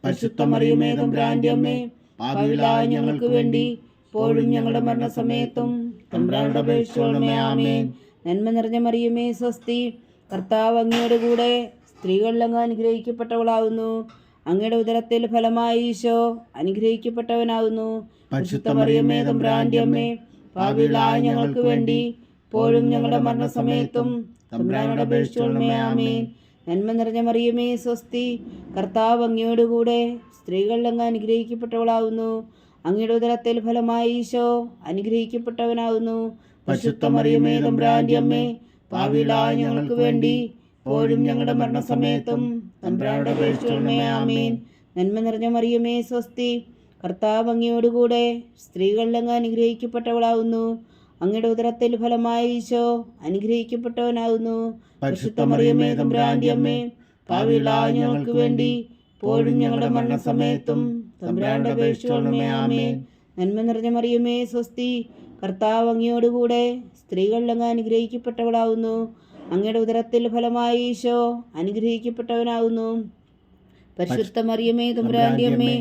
പരിശുദ്ധ മറിയമേ തമ്പുരാന്റെ അമ്മേ, പാപികളായ ഞങ്ങൾക്ക് വേണ്ടി ഇപ്പോഴും ഞങ്ങളുടെ മരണസമയത്തും തമ്പുരാനോട് അപേക്ഷിച്ചുകൊള്ളണമേ. ആമേൻ. നന്മ നിറഞ്ഞ മറിയമേ സ്വസ്തി, കർത്താവ് അങ്ങയോടുകൂടെ സ്ത്രീകളിൽ അങ്ങ് അനുഗ്രഹിക്കപ്പെട്ടവളാവുന്നു. അങ്ങയുടെ ഉദരത്തിൽ ഫലമായി ഈശോ അനുഗ്രഹിക്കപ്പെട്ടവനാവുന്നു. പരിശുദ്ധ മറിയമേ തമ്പുരാന്റെ അമ്മേ, പാപികളായ ഞങ്ങൾക്ക് വേണ്ടി ഇപ്പോഴും ഞങ്ങളുടെ മരണസമയത്തും തമ്പുരാനോട് അപേക്ഷിച്ചുകൊള്ളണമേ. ആമേൻ. നന്മ നിറഞ്ഞ മറിയമേ സ്വസ്തി, കർത്താവ് അങ്ങയോടുകൂടെ സ്ത്രീകളിൽ അങ്ങ് അനുഗ്രഹിക്കപ്പെട്ടവളാവുന്നു. അങ്ങയുടെ ഉദരത്തിൽ ഫലമായി ഈശോ അനുഗ്രഹിക്കപ്പെട്ടവനാവുന്നു. പരിശുദ്ധ മറിയമേ തമ്പുരാന്റെ അമ്മേ, പാപികളായ ഞങ്ങൾക്ക് വേണ്ടി ഇപ്പോഴും ഞങ്ങളുടെ മരണസമയത്തും തമ്പുരാനോട് അപേക്ഷിച്ചുകൊള്ളണമേ. ആമേൻ. നന്മ നിറഞ്ഞ മറിയമേ സ്വസ്തി, കർത്താവ് അങ്ങയോടുകൂടെ സ്ത്രീകളിൽ അങ്ങ് അനുഗ്രഹിക്കപ്പെട്ടവളാവുന്നു. അങ്ങയുടെ ഉദരത്തിൽ ഫലമായി ഈശോ അനുഗ്രഹിക്കപ്പെട്ടവനാവുന്നു. പരിശുദ്ധ മറിയമേ തമ്പുരാന്റെ അമ്മേ, പാപികളായ ഞങ്ങൾക്ക് വേണ്ടി ഇപ്പോഴും ഞങ്ങളുടെ മരണസമയത്തും തമ്പുരാനോട് അപേക്ഷിച്ചുകൊള്ളണമേ. ആമേൻ. നന്മ നിറഞ്ഞ മറിയമേ സ്വസ്തി, കർത്താവ് അങ്ങയോടുകൂടെ സ്ത്രീകളിൽ അങ്ങ് അനുഗ്രഹിക്കപ്പെട്ടവളാവുന്നു. അങ്ങയുടെ ഉദരത്തിൽ ഫലമായി ഈശോ അനുഗ്രഹിക്കപ്പെട്ടവനാവുന്നു. പരിശുദ്ധ മറിയമേ തമ്പുരാന്റെ അമ്മേ,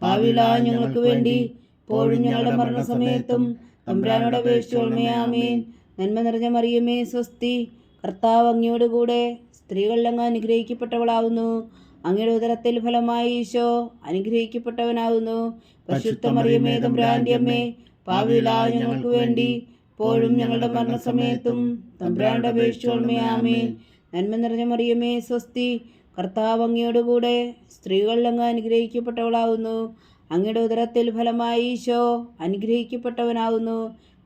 പാപികളായ ഞങ്ങൾക്ക് വേണ്ടി ഇപ്പോഴും ഞങ്ങളുടെ മരണസമയത്തും തമ്പുരാനോട് അപേക്ഷിച്ചുകൊള്ളണമേ. ആമേൻ. നന്മ നിറഞ്ഞ മറിയമേ സ്വസ്തി, കർത്താവ് അങ്ങയോടുകൂടെ സ്ത്രീകളിൽ അങ്ങ് അനുഗ്രഹിക്കപ്പെട്ടവളാവുന്നു. അങ്ങയുടെ ഉദരത്തിൽ ഫലമായി ഈശോ അനുഗ്രഹിക്കപ്പെട്ടവനാവുന്നു. പരിശുദ്ധ മറിയമേ തമ്പുരാന്റെ അമ്മേ, പാപികളായ ഞങ്ങൾക്ക് വേണ്ടി ഇപ്പോഴും ഞങ്ങളുടെ മരണസമയത്തും തമ്പുരാനോട് അപേക്ഷിച്ചുകൊള്ളണമേ. ആമേൻ. നന്മ നിറഞ്ഞ മറിയമേ സ്വസ്തി, കർത്താവ് അങ്ങയോടുകൂടെ സ്ത്രീകളിൽ അങ്ങ് അനുഗ്രഹിക്കപ്പെട്ടവളാവുന്നു. അങ്ങയുടെ ഉദരത്തിൽ ഫലമായി ഈശോ അനുഗ്രഹിക്കപ്പെട്ടവനാവുന്നു.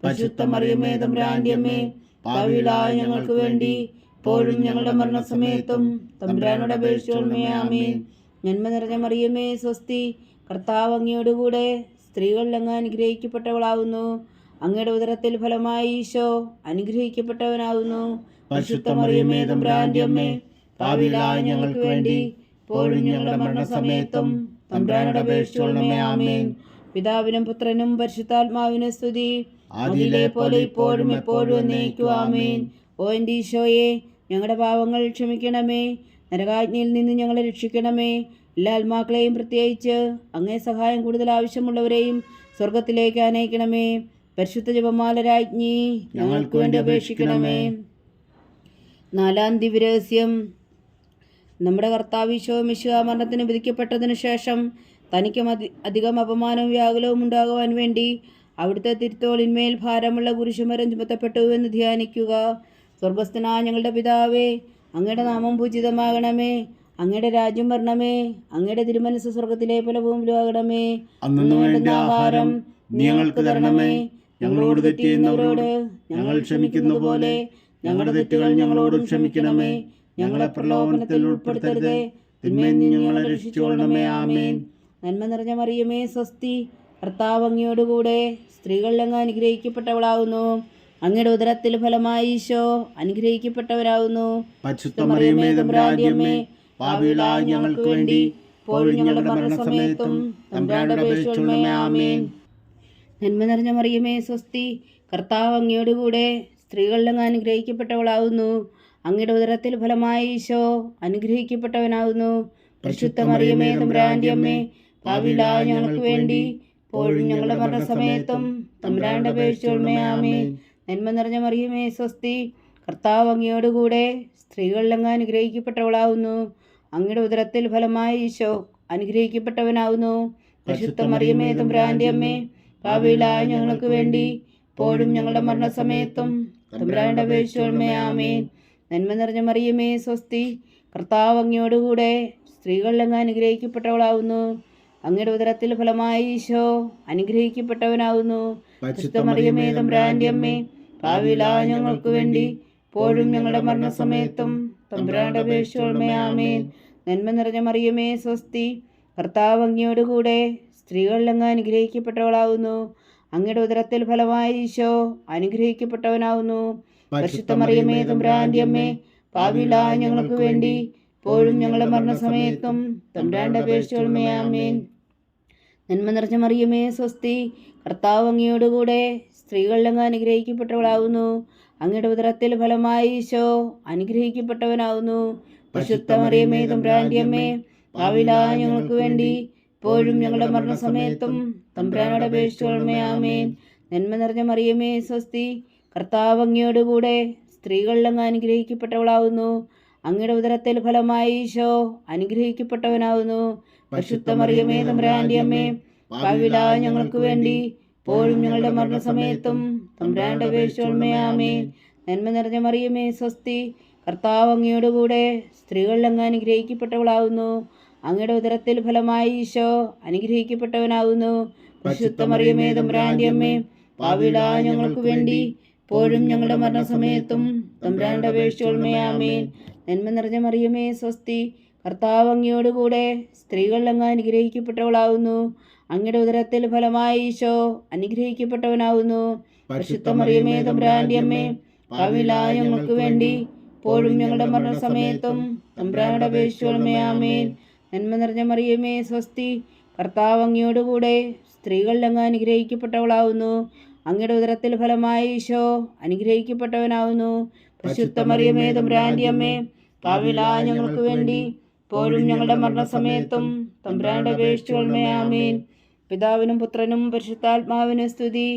പരിശുദ്ധ മറിയമേ തമ്പുരാന്റെ അമ്മേ, പാപികളായ ഞങ്ങൾക്ക് വേണ്ടി ഇപ്പോഴും ഞങ്ങളുടെ മരണസമയത്തും തമ്പുരാനോട് അപേക്ഷിച്ചുകൊള്ളണമേ. ആമേൻ. നന്മ നിറഞ്ഞ മറിയമേ സ്വസ്തി, കർത്താവ് അങ്ങയോടുകൂടെ സ്ത്രീകളിൽ അങ്ങ് അനുഗ്രഹിക്കപ്പെട്ടവളാവുന്നു. അങ്ങയുടെ ഉദരത്തിൽ ഫലമായി ഈശോ അനുഗ്രഹിക്കപ്പെട്ടവനാവുന്നു. പരിശുദ്ധ മറിയമേ തമ്പുരാന്റെ അമ്മേ, പാപികളായ ഞങ്ങൾക്ക് വേണ്ടി ഇപ്പോഴും ഞങ്ങളുടെ മരണസമയത്തും തമ്പുരാനോട് അപേക്ഷിച്ചുകൊള്ളണമേ. ആമേൻ. പിതാവിനും പുത്രനും പരിശുദ്ധാത്മാവിനും സ്തുതി, ആദിയിലെ പോലെ ഇപ്പോഴും എപ്പോഴും എന്നേക്കും. ആമേൻ. ഓ എൻ്റെ ഈശോയെ, ഞങ്ങളുടെ പാവങ്ങൾ ക്ഷമിക്കണമേ, നരകാജ്ഞയിൽ നിന്ന് ഞങ്ങളെ രക്ഷിക്കണമേ. എല്ലാ ആത്മാക്കളെയും പ്രത്യേകിച്ച് അങ്ങേ സഹായം കൂടുതൽ ആവശ്യമുള്ളവരെയും സ്വർഗത്തിലേക്ക് ആനയിക്കണമേ. പരിശുദ്ധ ജപമാല രാജ്ഞി ഞങ്ങൾക്ക് വേണ്ടി അപേക്ഷിക്കണമേ. 4-ാം ദിവ്യരഹസ്യം. നമ്മുടെ കർത്താവ് ഈശോ മിശിഹാ മരണത്തിന് വിധിക്കപ്പെട്ടതിനു ശേഷം തനിക്ക് അധികം അപമാനവും വ്യാകുലവും ഉണ്ടാകുവാൻ വേണ്ടി അവിടുത്തെ തിരുത്തോളിന്മേൽ ഭാരമുള്ള കുരിശുമരം ചുമത്തപ്പെട്ടു എന്ന് ധ്യാനിക്കുക. സ്വർഗസ്ഥനായ ഞങ്ങളുടെ പിതാവേ, അങ്ങയുടെ നാമം പൂജിതമാകണമേ. അങ്ങയുടെ രാജ്യം വരണമേ. അങ്ങയുടെ തിരുമനസ് സ്വർഗത്തിലെ പോലെ ഭൂമിയിലാകണമേ. അന്നു വേണ്ട ആഹാരം ഞങ്ങൾക്ക് തരണമേ. ഞങ്ങളോട് തെറ്റ് ചെയ്യുന്നവരോട് ഞങ്ങൾ ക്ഷമിക്കുന്ന പോലെ ഞങ്ങളുടെ തെറ്റുകൾ ഞങ്ങളോടും ക്ഷമിക്കണമേ. ഞങ്ങളെ പ്രലോഭനത്തിൽ ഉൾപ്പെടുത്തരുതേ, തിന്മയിൽ നിന്ന് ഞങ്ങളെ രക്ഷിച്ചുകൊള്ളണമേ. ആമേൻ. നന്മ നിറഞ്ഞ മറിയമേ, സ്വസ്തി. കർത്താവ് അങ്ങയോടുകൂടെ സ്ത്രീകളിൽ അങ്ങ് അനുഗ്രഹിക്കപ്പെട്ടവളാകുന്നു. അങ്ങയുടെ ഉദരത്തിൽ ഫലമായി ഈശോ അനുഗ്രഹിക്കപ്പെട്ടവരാകുന്നു. പരിശുദ്ധ മറിയമേ, തമ്പുരാന്റെ അമ്മേ, പാപികളായ ഞങ്ങൾക്ക് വേണ്ടി ഇപ്പോഴും ഞങ്ങളുടെ മരണസമയത്തും തമ്പുരാനോട് അപേക്ഷിച്ചുകൊള്ളണമേ. ആമേൻ. നന്മ നിറഞ്ഞ മറിയമേ, സ്വസ്തി. കർത്താവ് അങ്ങയോടുകൂടെ സ്ത്രീകളിൽ അങ്ങ് അനുഗ്രഹിക്കപ്പെട്ടവളാകുന്നു. അങ്ങയുടെ ഉദരത്തിൽ ഫലമായി ഈശോ അനുഗ്രഹിക്കപ്പെട്ടവനാകുന്നു. പരിശുദ്ധ മറിയമേ, തമ്പുരാന്റെ അമ്മേ, പാപികളായ ഞങ്ങൾക്ക് വേണ്ടി ഇപ്പോഴും ഞങ്ങളുടെ മരണസമയത്തും തമ്പുരാനോട് അപേക്ഷിച്ചുകൊള്ളണമേ. ആമേൻ. നന്മ നിറഞ്ഞ മറിയമേ, സ്വസ്തി. കർത്താവ് അങ്ങയോടുകൂടെ സ്ത്രീകളിൽ അങ്ങ് അനുഗ്രഹിക്കപ്പെട്ടവളാകുന്നു. അങ്ങയുടെ ഉദരത്തിൽ ഫലമായി ഈശോ അനുഗ്രഹിക്കപ്പെട്ടവനാകുന്നു. പരിശുദ്ധ മറിയമേ, തമ്പുരാന്റെ അമ്മേ, പാപികളായ ഞങ്ങൾക്ക് വേണ്ടി ഇപ്പോഴും ഞങ്ങളുടെ മരണസമയത്തും തമ്പുരാനോട് അപേക്ഷിച്ചുകൊള്ളണമേ. ആമേൻ. നന്മ നിറഞ്ഞ മറിയമേ, സ്വസ്തി. കർത്താവ് അങ്ങയോടുകൂടെ സ്ത്രീകളിൽ അങ്ങ് അനുഗ്രഹിക്കപ്പെട്ടവളാകുന്നു. അങ്ങയുടെ ഉദരത്തിൽ ഫലമായി ഈശോ അനുഗ്രഹിക്കപ്പെട്ടവനാകുന്നു. പരിശുദ്ധ മറിയമേ, തമ്പുരാന്റെ അമ്മേ, പാപികളായ ഞങ്ങൾക്ക് വേണ്ടി ഇപ്പോഴും ഞങ്ങളുടെ മരണസമയത്തും തമ്പുരാനോട് അപേക്ഷിച്ചുകൊള്ളണമേ. ആമേൻ. നന്മ നിറഞ്ഞ മറിയമേ, സ്വസ്തി. കർത്താവ് അങ്ങയോടുകൂടെ സ്ത്രീകളിൽ അങ്ങ് അനുഗ്രഹിക്കപ്പെട്ടവളാകുന്നു. അങ്ങയുടെ ഉദരത്തിൽ ഫലമായി ഈശോ അനുഗ്രഹിക്കപ്പെട്ടവനാകുന്നു. പരിശുദ്ധ മറിയമേ, തമ്പുരാന്റെ അമ്മേ, പാപികളായ ഞങ്ങൾക്ക് വേണ്ടി ഇപ്പോഴും ഞങ്ങളുടെ മരണസമയത്തും തമ്പുരാനോട് അപേക്ഷിച്ചുകൊള്ളണമേ. ആമേൻ. നന്മ നിറഞ്ഞ മറിയമേ, സ്വസ്തി. കർത്താവ് അങ്ങയോടുകൂടെ സ്ത്രീകളിൽ അങ്ങ് അനുഗ്രഹിക്കപ്പെട്ടവളാകുന്നു. അങ്ങയുടെ ഉദരത്തിൽ ഫലമായി ഈശോ അനുഗ്രഹിക്കപ്പെട്ടവനാകുന്നു. പരിശുദ്ധ മറിയമേ, തമ്പുരാന്റെ അമ്മേ, പാപികളായ ഞങ്ങൾക്ക് വേണ്ടി ഇപ്പോഴും ഞങ്ങളുടെ മരണസമയത്തും തമ്പുരാനോട് അപേക്ഷിച്ചുകൊള്ളണമേ. ആമേൻ. നന്മ നിറഞ്ഞ മറിയമേ, സ്വസ്തി. കർത്താവ് അങ്ങയോടുകൂടെ സ്ത്രീകളിൽ അങ്ങ് അനുഗ്രഹിക്കപ്പെട്ടവളാകുന്നു. അങ്ങയുടെ ഉദരത്തിൽ ഫലമായി ഈശോ അനുഗ്രഹിക്കപ്പെട്ടവനാകുന്നു. പരിശുദ്ധ മറിയമേ, തമ്പുരാന്റെ അമ്മേ, പാപികളായ ഞങ്ങൾക്ക് വേണ്ടി ഇപ്പോഴും ഞങ്ങളുടെ മരണസമയത്തും തമ്പുരാനോട് അപേക്ഷിച്ചുകൊള്ളണമേ. ആമേൻ. നന്മ നിറഞ്ഞ മറിയമേ, സ്വസ്തി. കർത്താവ് അങ്ങയോടുകൂടെ സ്ത്രീകളിൽ അങ്ങ് അനുഗ്രഹിക്കപ്പെട്ടവളാകുന്നു. അങ്ങയുടെ ഉദരത്തിൽ ഫലമായി ഈശോ അനുഗ്രഹിക്കപ്പെട്ടവനാകുന്നു. പരിശുദ്ധ മറിയമേ, തമ്പുരാന്റെ അമ്മേ, പാപികളായ ഞങ്ങൾക്ക് വേണ്ടി ഇപ്പോഴും ഞങ്ങളുടെ മരണസമയത്തും തമ്പുരാനോട് അപേക്ഷിച്ചുകൊള്ളണമേ. ആമേൻ. നന്മ നിറഞ്ഞ മറിയമേ, സ്വസ്തി. കർത്താവ് അങ്ങയോടുകൂടെ സ്ത്രീകളിൽ അങ്ങ് അനുഗ്രഹിക്കപ്പെട്ടവളാകുന്നു. അങ്ങയുടെ ഉദരത്തിൽ ഫലമായി ഈശോ അനുഗ്രഹിക്കപ്പെട്ടവനാകുന്നു. പരിശുദ്ധ മറിയമേ, തമ്പുരാന്റെ അമ്മേ, പാപികളായ ഞങ്ങൾക്ക് വേണ്ടി ഇപ്പോഴും ഞങ്ങളുടെ മരണസമയത്തും തമ്പുരാനോട് അപേക്ഷിച്ചുകൊള്ളണമേ. ആമേൻ. നന്മ നിറഞ്ഞ മറിയമേ, സ്വസ്തി. കർത്താവ് അങ്ങയോടുകൂടെ സ്ത്രീകളിൽ അങ്ങ് അനുഗ്രഹിക്കപ്പെട്ടവളാകുന്നു. അങ്ങയുടെ ഉദരത്തിൽ ഫലമായി ഈശോ അനുഗ്രഹിക്കപ്പെട്ടവനാകുന്നു. പരിശുദ്ധ മറിയമേ, തമ്പുരാന്റെ അമ്മേ, പാപികളായ ഞങ്ങൾക്ക് വേണ്ടി ഇപ്പോഴും ഞങ്ങളുടെ മരണസമയത്തും തമ്പുരാനോട് അപേക്ഷിച്ചുകൊള്ളണമേ. ആമേൻ. പിതാവിനും പുത്രനും പരിശുദ്ധാത്മാവിനും സ്തുതി.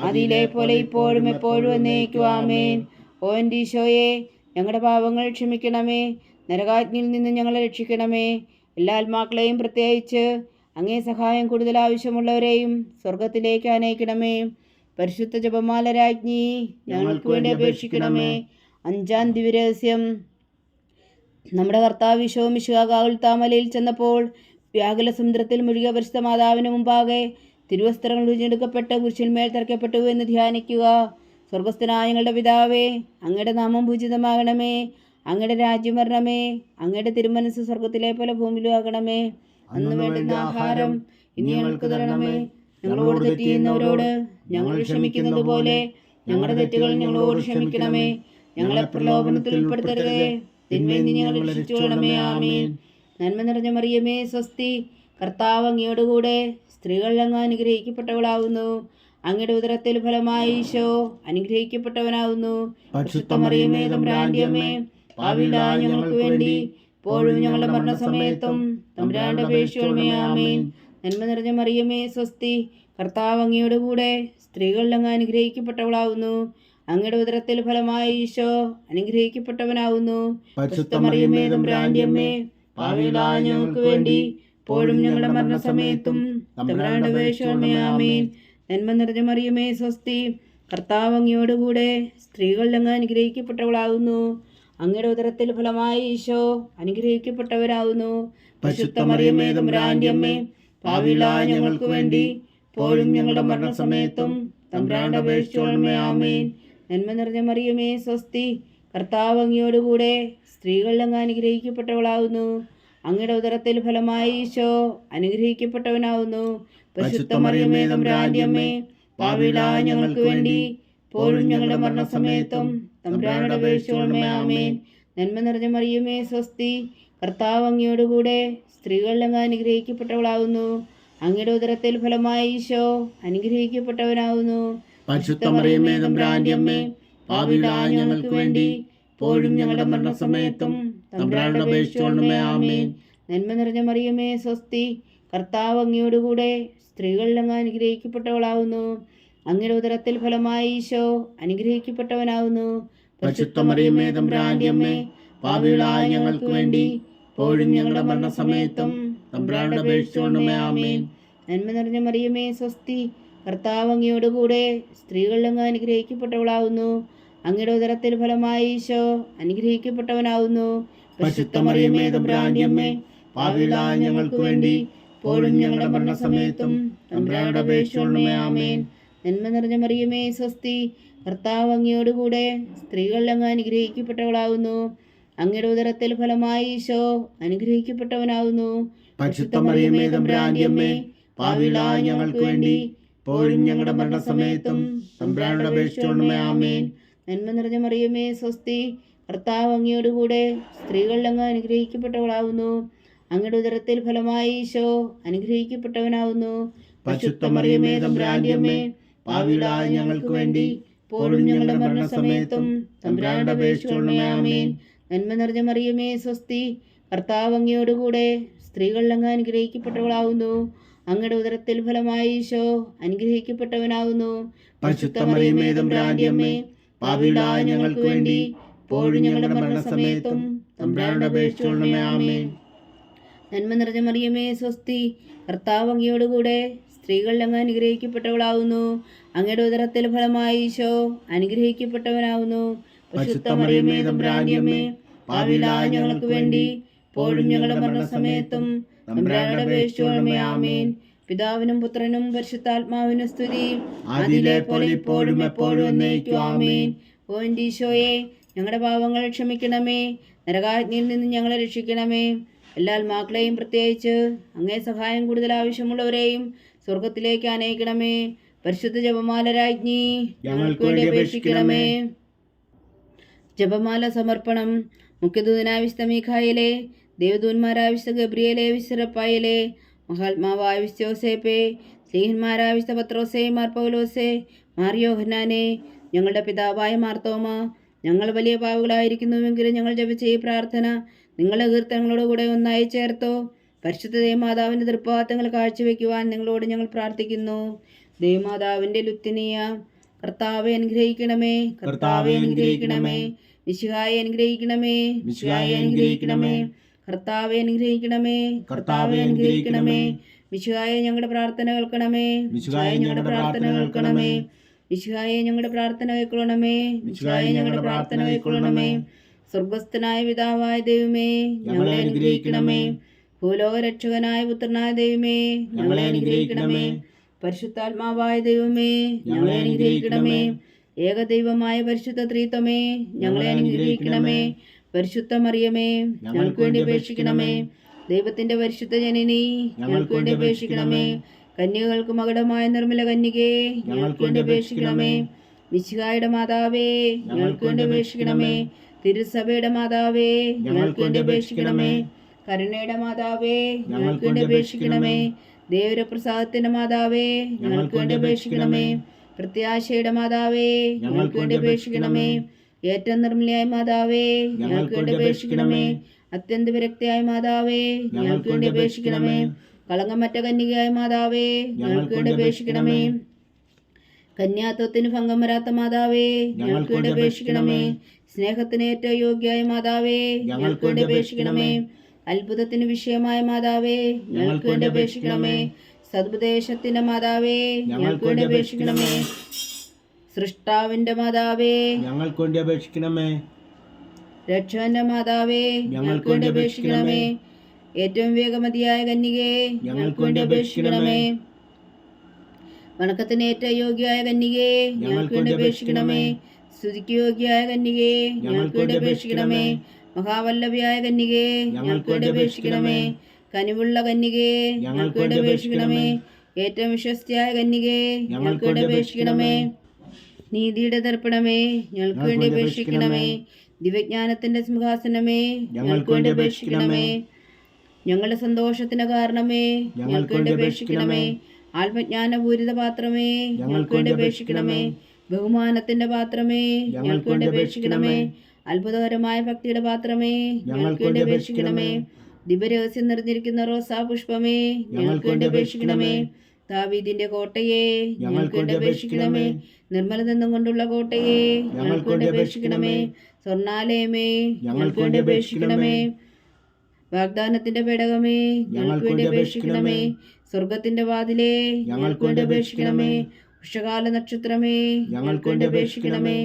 അതിലെ പോലെ ഇപ്പോഴും എപ്പോഴും എന്നേക്കും. ആമേൻ. ഓ എൻ്റെ ഈശോയെ, ഞങ്ങളുടെ പാപങ്ങൾ ക്ഷമിക്കണമേ. നരകാജ്ഞയിൽ നിന്ന് ഞങ്ങളെ രക്ഷിക്കണമേ. എല്ലാ ആത്മാക്കളെയും പ്രത്യേകിച്ച് അങ്ങേ സഹായം കൂടുതൽ ആവശ്യമുള്ളവരെയും സ്വർഗത്തിലേക്ക് ആനയിക്കണമേ. പരിശുദ്ധ ജപമാല രാജ്ഞി ഞങ്ങൾക്ക് വേണ്ടി അപേക്ഷിക്കണമേ. 5-ാം ദിവ്യരഹസ്യം. നമ്മുടെ കർത്താവ് ഈശോ മിശിഹാ ഗാഗുൽത്താമലയിൽ ചെന്നപ്പോൾ വ്യാകുല സമുദ്രത്തിൽ മുഴുകിയ പരിശുദ്ധ മാതാവിന് മുമ്പാകെ തിരുവസ്ത്രങ്ങൾ ഉരിഞ്ഞെടുക്കപ്പെട്ട് കുരിശിന്മേൽ തറയ്ക്കപ്പെട്ടു എന്ന് ധ്യാനിക്കുക. സ്വർഗസ്ഥനായ ഞങ്ങളുടെ പിതാവേ, അങ്ങയുടെ നാമം പൂജിതമാകണമേ. അങ്ങയുടെ രാജ്യം വരണമേ. അങ്ങയുടെ തിരുമനസ് സ്വർഗത്തിലെ പോലെ ഭൂമിയിലും ആകണമേ. അന്ന് വേണ്ടുന്ന ആഹാരം ഇനി ഞങ്ങൾക്ക് തരണമേ. ഞങ്ങളോട് തെറ്റ് ചെയ്യുന്നവരോട് ഞങ്ങൾ ക്ഷമിക്കുന്നത് പോലെ ഞങ്ങളുടെ തെറ്റുകൾ ഞങ്ങളോട് ക്ഷമിക്കണമേ. ഞങ്ങളെ പ്രലോഭനത്തിൽ ഉൾപ്പെടുത്തരുതേ, തിന്മയിൽ നിന്ന് ഞങ്ങളെ രക്ഷിച്ചുകൊള്ളണമേ. ആമേൻ. നന്മ നിറഞ്ഞ മറിയമേ, സ്വസ്തി. കർത്താവ് അങ്ങയോടുകൂടെ സ്ത്രീകളിൽ അങ്ങ് അനുഗ്രഹിക്കപ്പെട്ടവളാകുന്നു. അങ്ങയുടെ ഉദരത്തിൽ ഫലമായി ഈശോ അനുഗ്രഹിക്കപ്പെട്ടവനാകുന്നു. പരിശുദ്ധ മറിയമേ, തമ്പുരാന്റെ അമ്മേ, പാപികളായ ഞങ്ങൾക്ക് വേണ്ടി ഇപ്പോഴും ഞങ്ങളുടെ മരണസമയത്തും തമ്പുരാന്റെ അപേക്ഷിക്കണമേ. ആമേൻ. നന്മ നിറഞ്ഞ മറിയമേ സ്വസ്തി, കർത്താവ് അങ്ങയോട് കൂടെ സ്ത്രീകളിൽ അങ്ങ് അനുഗ്രഹിക്കപ്പെട്ടവളാവുന്നു. അങ്ങയുടെ ഉദരത്തിൽ ഫലമായി ഈശോ അനുഗ്രഹിക്കപ്പെട്ടവനാവുന്നു. പരിശുദ്ധ മറിയമേ തമ്പുരാന്റെ അമ്മേ, പാപികളായ ഞങ്ങൾക്ക് വേണ്ടി ഇപ്പോഴും ഞങ്ങളുടെ മരണസമയത്തും തമ്പുരാന്റെ അപേക്ഷിക്കണമേ. ആമേൻ. നന്മ നിറഞ്ഞ മറിയമേ സ്വസ്തി, കർത്താവ് അങ്ങയോട് കൂടെ സ്ത്രീകളിൽ അങ്ങ് അനുഗ്രഹിക്കപ്പെട്ടവളാവുന്നു. അങ്ങയുടെ ഉദരത്തിൽ ഫലമായി ഈശോ അനുഗ്രഹിക്കപ്പെട്ടവരാവുന്നു. പരിശുദ്ധ മറിയമേ തമ്പുരാന്റെ അമ്മേ, പാപികളായ ഞങ്ങൾക്ക് വേണ്ടി ഇപ്പോഴും ഞങ്ങളുടെ മരണസമയത്തും തമ്പുരാന്റെ അപേക്ഷിക്കണമേ. ആമേൻ. നന്മ നിറഞ്ഞ മറിയമേ സ്വസ്തി, കർത്താവ് അങ്ങയോട് കൂടെ സ്ത്രീകളിൽ അങ്ങ് അനുഗ്രഹിക്കപ്പെട്ടവളാവുന്നു. അങ്ങയുടെ ഉദരത്തിൽ ഫലമായി ഈശോ അനുഗ്രഹിക്കപ്പെട്ടവനാവുന്നു. പരിശുദ്ധ മറിയമേ തമ്പുരാന്റെ അമ്മേ, പാപികളായ ഞങ്ങൾക്ക് വേണ്ടി ഇപ്പോഴും ഞങ്ങളുടെ മരണസമയത്തും തമ്പുരാനോട് അപേക്ഷിക്കണമേ. ആമേൻ. നന്മ നിറഞ്ഞ മറിയമേ സ്വസ്തി, കർത്താവ് അങ്ങയോട് കൂടെ സ്ത്രീകളിൽ അങ്ങ് അനുഗ്രഹിക്കപ്പെട്ടവളാവുന്നു. അങ്ങയുടെ ഉദരത്തിൽ ഫലമായി ഈശോ അനുഗ്രഹിക്കപ്പെട്ടവനാവുന്നു. പരിശുദ്ധ മറിയമേ തമ്പുരാന്റെ അമ്മേ, പാപികളായ ഞങ്ങൾക്ക് വേണ്ടി ഇപ്പോഴും ഞങ്ങളുടെ മരണസമയത്തും തമ്പുരാനോട് അപേക്ഷിക്കണമേ. ആമേൻ. നന്മ നിറഞ്ഞ മറിയമേ സ്വസ്തി, കർത്താവ് അങ്ങയോട് കൂടെ സ്ത്രീകളിൽ അങ്ങ് അനുഗ്രഹിക്കപ്പെട്ടവളാവുന്നു. അങ്ങയുടെ ഉദരത്തിൽ ഫലമായി ഈശോ അനുഗ്രഹിക്കപ്പെട്ടവനാവുന്നു. പരിശുദ്ധ മറിയമേ തമ്പുരാന്റെ അമ്മേ, പാപികളായ ഞങ്ങൾക്ക് വേണ്ടി ഇപ്പോഴും ഞങ്ങളുടെ മരണസമയത്തും തമ്പുരാനോട് അപേക്ഷിക്കണമേ. ആമേൻ. നന്മ നിറഞ്ഞ മറിയമേ സ്വസ്തി, കർത്താവ് അങ്ങയോട് കൂടെ സ്ത്രീകളിൽ അങ്ങ് അനുഗ്രഹിക്കപ്പെട്ടവളാവുന്നു. അങ്ങയുടെ ഉദരത്തിൽ ഫലമായി ഈശോ അനുഗ്രഹിക്കപ്പെട്ടവനാവുന്നു. പരിശുദ്ധ മറിയമേ തമ്പുരാന്റെ അമ്മേ, പാപികളായ ഞങ്ങൾക്ക് വേണ്ടി ഇപ്പോഴും ഞങ്ങളുടെ മരണസമയത്തും തമ്പുരാനോട് അപേക്ഷിക്കണമേ. ആമേൻ. നന്മ നിറഞ്ഞ മറിയമേ സ്വസ്തി, കർത്താവ് അങ്ങയോട് കൂടെ സ്ത്രീകളിൽ അങ്ങ് അനുഗ്രഹിക്കപ്പെട്ടവളാവുന്നു. അങ്ങയുടെ ഉദരത്തിൽ ഫലമായി ഈശോ അനുഗ്രഹിക്കപ്പെട്ടവനാവുന്നു. പരിശുദ്ധ മറിയമേ തമ്പുരാന്റെ അമ്മേ, പാപികളായ ഞങ്ങൾക്ക് വേണ്ടി ഇപ്പോഴും ഞങ്ങളുടെ മരണസമയത്തും തമ്പുരാനോട് അപേക്ഷിക്കണമേ. ആമേൻ. നന്മ നിറഞ്ഞ മറിയമേ സ്വസ്തി, കർത്താവ് അങ്ങയോട് കൂടെ സ്ത്രീകളിൽ അങ്ങ് അനുഗ്രഹിക്കപ്പെട്ടവളാവുന്നു. അങ്ങയുടെ ഉദരത്തിൽ ഫലമായി ഈശോ അനുഗ്രഹിക്കപ്പെട്ടവനാവുന്നു. പരിശുദ്ധ മറിയമേ തമ്പുരാന്റെ അമ്മേ, പാപികളായ ഞങ്ങൾക്ക് വേണ്ടി ഇപ്പോഴും ഞങ്ങളുടെ മരണസമയത്തും തമ്പുരാനോട് അപേക്ഷിക്കണമേ. ആമേൻ. നന്മ നിറഞ്ഞ മറിയമേ സ്വസ്തി, കർത്താവ് അങ്ങയോട് കൂടെ സ്ത്രീകളിൽ അങ്ങ് അനുഗ്രഹിക്കപ്പെട്ടവളാവുന്നു. അങ്ങയുടെ ഉദരത്തിൽ ഫലമായി ഈശോ അനുഗ്രഹിക്കപ്പെട്ടവനാവുന്നു. പരിശുദ്ധ മറിയമേ തമ്പുരാന്റെ അമ്മേ, പാപികളായ ഞങ്ങൾക്ക് വേണ്ടി ഇപ്പോഴും ഞങ്ങളുടെ മരണസമയത്തും തമ്പുരാനോട് അപേക്ഷിക്കണമേ. ആമേൻ. നന്മ നിറഞ്ഞ മറിയമേ സ്വസ്തി, കർത്താവ് അങ്ങയോട് കൂടെ സ്ത്രീകളിൽ അങ്ങ് അനുഗ്രഹിക്കപ്പെട്ടവളാവുന്നു. അങ്ങയുടെ ഉദരത്തിൽ ഫലമായി ഈശോ അനുഗ്രഹിക്കപ്പെട്ടവനാവുന്നു. പരിശുദ്ധ മറിയമേ തമ്പുരാന്റെ അമ്മേ, പാപികളായ ഞങ്ങൾക്ക് വേണ്ടി ഇപ്പോഴും ഞങ്ങളുടെ മരണസമയത്തും തമ്പുരാനോട് അപേക്ഷിക്കണമേ. ആമേൻ. പിതാവിനും പുത്രനും പരിശുദ്ധാത്മാവിനും സ്തുതി, ആദിയിലെ പോലെ ഇപ്പോഴും എപ്പോഴും എന്നേക്കും. ആമേൻ. ഓ എൻ്റെ ഈശോയെ, ഞങ്ങളുടെ പാപങ്ങൾ ക്ഷമിക്കണമേ, നരകാഗ്നിയിൽ നിന്ന് ഞങ്ങളെ രക്ഷിക്കണമേ. എല്ലാ ആത്മാക്കളെയും പ്രത്യേകിച്ച് അങ്ങേ സഹായം കൂടുതൽ ആവശ്യമുള്ളവരെയും സ്വർഗത്തിലേക്ക് അനയിക്കണമേ. പരിശുദ്ധ ജപമാല രാജ്ഞി ഞങ്ങൾക്ക് വേണ്ടി അപേക്ഷിക്കണമേ. ജപമാല സമർപ്പണം. മുഖ്യദൂതനായ വിശുദ്ധ മീഖായേലേ, ദേവദൂതന്മാരായ വിശുദ്ധ ഗബ്രിയേലേ, വിശുദ്ധ റഫായേലേ, മഹാത്മാവായ വിശുദ്ധ യോസേപ്പേ, സ്ലീഹന്മാരായ വിശുദ്ധ പത്രോസേ, മാർ പൗലോസേ, മാർ യോഹന്നാനേ, ഞങ്ങളുടെ പിതാവായ മാർത്തോമ, ഞങ്ങൾ വലിയ പാവുകളായിരിക്കുന്നുവെങ്കിലും ഞങ്ങൾ ജപിച്ച ഈ പ്രാർത്ഥന നിങ്ങളുടെ കീർത്തനങ്ങളോട് കൂടെ ഒന്നായി ചേർത്തോ. പരിശുദ്ധ ദേവമാതാവിൻ്റെ തൃപ്പാദങ്ങൾ കാഴ്ചവെക്കുവാൻ നിങ്ങളോട് ഞങ്ങൾ പ്രാർത്ഥിക്കുന്നു. ദേവമാതാവിൻ്റെ ലുത്തിനിയ, കർത്താവെ അനുഗ്രഹിക്കണമേ, കർത്താവെ അനുഗ്രഹിക്കണമേ. മിശിഹായെ അനുഗ്രഹിക്കണമേ, മിശിഹായെ അനുഗ്രഹിക്കണമേ. കർത്താവെ അനുഗ്രഹിക്കണമേ, കർത്താവെ അനുഗ്രഹിക്കണമേ. മിശിഹായെ ഞങ്ങളുടെ പ്രാർത്ഥന കേൾക്കണമേ, മിശിഹായെ ഞങ്ങളുടെ പ്രാർത്ഥന കേൾക്കണമേ. മിശിഹായെ ഞങ്ങളുടെ പ്രാർത്ഥന കൈക്കൊള്ളണമേ, മിശിഹായെ ഞങ്ങളുടെ പ്രാർത്ഥന കൈക്കൊള്ളണമേ. സ്വർഗസ്ഥനായ പിതാവായ ദൈവമേ, ഞങ്ങളെ അനുഗ്രഹിക്കണമേ. ഭൂലോക രക്ഷകനായ പുത്രനായ ദൈവമേ, ഞങ്ങളെ അനുഗ്രഹിക്കണമേ. പരിശുദ്ധാത്മാവായ ദൈവമേ, ഞങ്ങളെ അനുഗ്രഹിക്കണമേ. ഏകദൈവമായ പരിശുദ്ധ ത്രിത്വമേ, ഞങ്ങളെ അനുഗ്രഹിക്കണമേ. പരിശുദ്ധ മറിയമേ, ഞങ്ങൾക്ക് വേണ്ടി അപേക്ഷിക്കണമേ. ദൈവത്തിന്റെ പരിശുദ്ധ ജനനി, ഞങ്ങൾക്ക് വേണ്ടി അപേക്ഷിക്കണമേ. കന്യകൾക്ക് മകുടമായ നിർമ്മല കന്യകേ, ഞങ്ങൾക്ക് വേണ്ടി അപേക്ഷിക്കണമേ. മിശിഹായുടെ മാതാവേ, ഞങ്ങൾക്ക് വേണ്ടി അപേക്ഷിക്കണമേ. തിരുസഭയുടെ മാതാവേ, ഞങ്ങൾക്ക് വേണ്ടി അപേക്ഷിക്കണമേ. കരുണയുടെ മാതാവേ, ഞങ്ങൾക്ക് വേണ്ടി അപേക്ഷിക്കണമേ. ദേവരപ്രസാദത്തിന്റെ മാതാവേ, ഞങ്ങൾക്ക് വേണ്ടി അപേക്ഷിക്കണമേ. പ്രത്യാശയുടെ മാതാവേ, ഞങ്ങൾക്ക് വേണ്ടി അപേക്ഷിക്കണമേ. ഏറ്റവും നിർമ്മലയായ മാതാവേ ഞങ്ങൾക്ക് വേണ്ടി അപേക്ഷിക്കണമേ. അത്യന്ത വിരക്തിയായ മാതാവേ ഞങ്ങൾക്ക് വേണ്ടി അപേക്ഷിക്കണമേ. കളങ്കമറ്റ കന്യകയായ മാതാവേ ഞങ്ങൾക്ക് വേണ്ടി അപേക്ഷിക്കണമേ. കന്യാത്വത്തിന് ഭംഗം വരാത്ത മാതാവേ ഞങ്ങൾക്ക് വേണ്ടി അപേക്ഷിക്കണമേ. സ്നേഹത്തിന് ഏറ്റവും യോഗ്യയായ മാതാവേ ഞങ്ങൾക്ക് വേണ്ടി അപേക്ഷിക്കണമേ. അത്ഭുതത്തിന് വിഷയമായ മാതാവേ ഞങ്ങൾക്ക് വേണ്ടി അപേക്ഷിക്കണമേ. സതുപദേശത്തിന്റെ മാതാവേ ഞങ്ങൾക്ക് വേണ്ടി അപേക്ഷിക്കണമേ. സൃഷ്ടാവിന്റെ മാതാവേ ഞങ്ങൾക്ക് വേണ്ടി അപേക്ഷിക്കണമേ. രക്ഷകന്റെ മാതാവേ ഞങ്ങൾക്ക് വേണ്ടി അപേക്ഷിക്കണമേ. ഏറ്റവും വേഗമതിയായ കന്യകേ ഞങ്ങൾക്ക് വേണ്ടി അപേക്ഷിക്കണമേ. വണക്കത്തിന് ഏറ്റവും യോഗ്യയായ കന്യകേ ഞങ്ങൾക്ക് വേണ്ടി അപേക്ഷിക്കണമേ. സ്തുതിക്ക് യോഗ്യയായ കന്യകേ ഞങ്ങൾക്ക് വേണ്ടി അപേക്ഷിക്കണമേ. മഹാവല്ലഭയായ കന്യകേ ഞങ്ങൾക്ക് വേണ്ടി അപേക്ഷിക്കണമേ. കനിവുള്ള കന്യകേ ഞങ്ങൾക്ക് വേണ്ടി അപേക്ഷിക്കണമേ. ഏറ്റവും വിശ്വസ്തയായ കന്യകേ ഞങ്ങൾക്ക് വേണ്ടി അപേക്ഷിക്കണമേ. നീതിയുടെ ദർപ്പണമേ ഞങ്ങൾക്ക് വേണ്ടി അപേക്ഷിക്കണമേ. ദിവ്യജ്ഞാനത്തിന്റെ സിംഹാസനമേ ഞങ്ങൾക്ക് വേണ്ടി അപേക്ഷിക്കണമേ. ഞങ്ങളുടെ സന്തോഷത്തിന്റെ കാരണമേ ഞങ്ങൾക്ക് വേണ്ടി അപേക്ഷിക്കണമേ. ആത്മജ്ഞാനപൂരിത പാത്രമേ ഞങ്ങൾക്ക് വേണ്ടി അപേക്ഷിക്കണമേ. ബഹുമാനത്തിന്റെ പാത്രമേ ഞങ്ങൾക്ക് വേണ്ടി അപേക്ഷിക്കണമേ. അത്ഭുതകരമായ ഭക്തിയുടെ പാത്രമേ ഞങ്ങൾക്ക് വേണ്ടി അപേക്ഷിക്കണമേ. ദിവ്യരഹസ്യം നിറഞ്ഞിരിക്കുന്ന റോസാ പുഷ്പമേ ഞങ്ങൾക്ക് വേണ്ടി അപേക്ഷിക്കണമേ. ദാവീദിന്റെ കോട്ടയെ ഞങ്ങൾക്ക് വേണ്ടി അപേക്ഷിക്കണമേ. നിർമ്മല നിന്നും കൊണ്ടുള്ള കോട്ടയെ ഞങ്ങൾക്ക് വേണ്ടി അപേക്ഷിക്കണമേ. സ്വർണാലയമേ ഞങ്ങൾക്ക് വേണ്ടി അപേക്ഷിക്കണമേ. വാഗ്ദാനത്തിന്റെ പേടകമേ ഞങ്ങൾക്ക് വേണ്ടി അപേക്ഷിക്കണമേ. സ്വർഗത്തിന്റെ വാതിലേ ഞങ്ങൾക്ക് വേണ്ടി അപേക്ഷിക്കണമേ. ഉഷകാല നക്ഷത്രമേ ഞങ്ങൾക്ക് വേണ്ടി അപേക്ഷിക്കണമേ.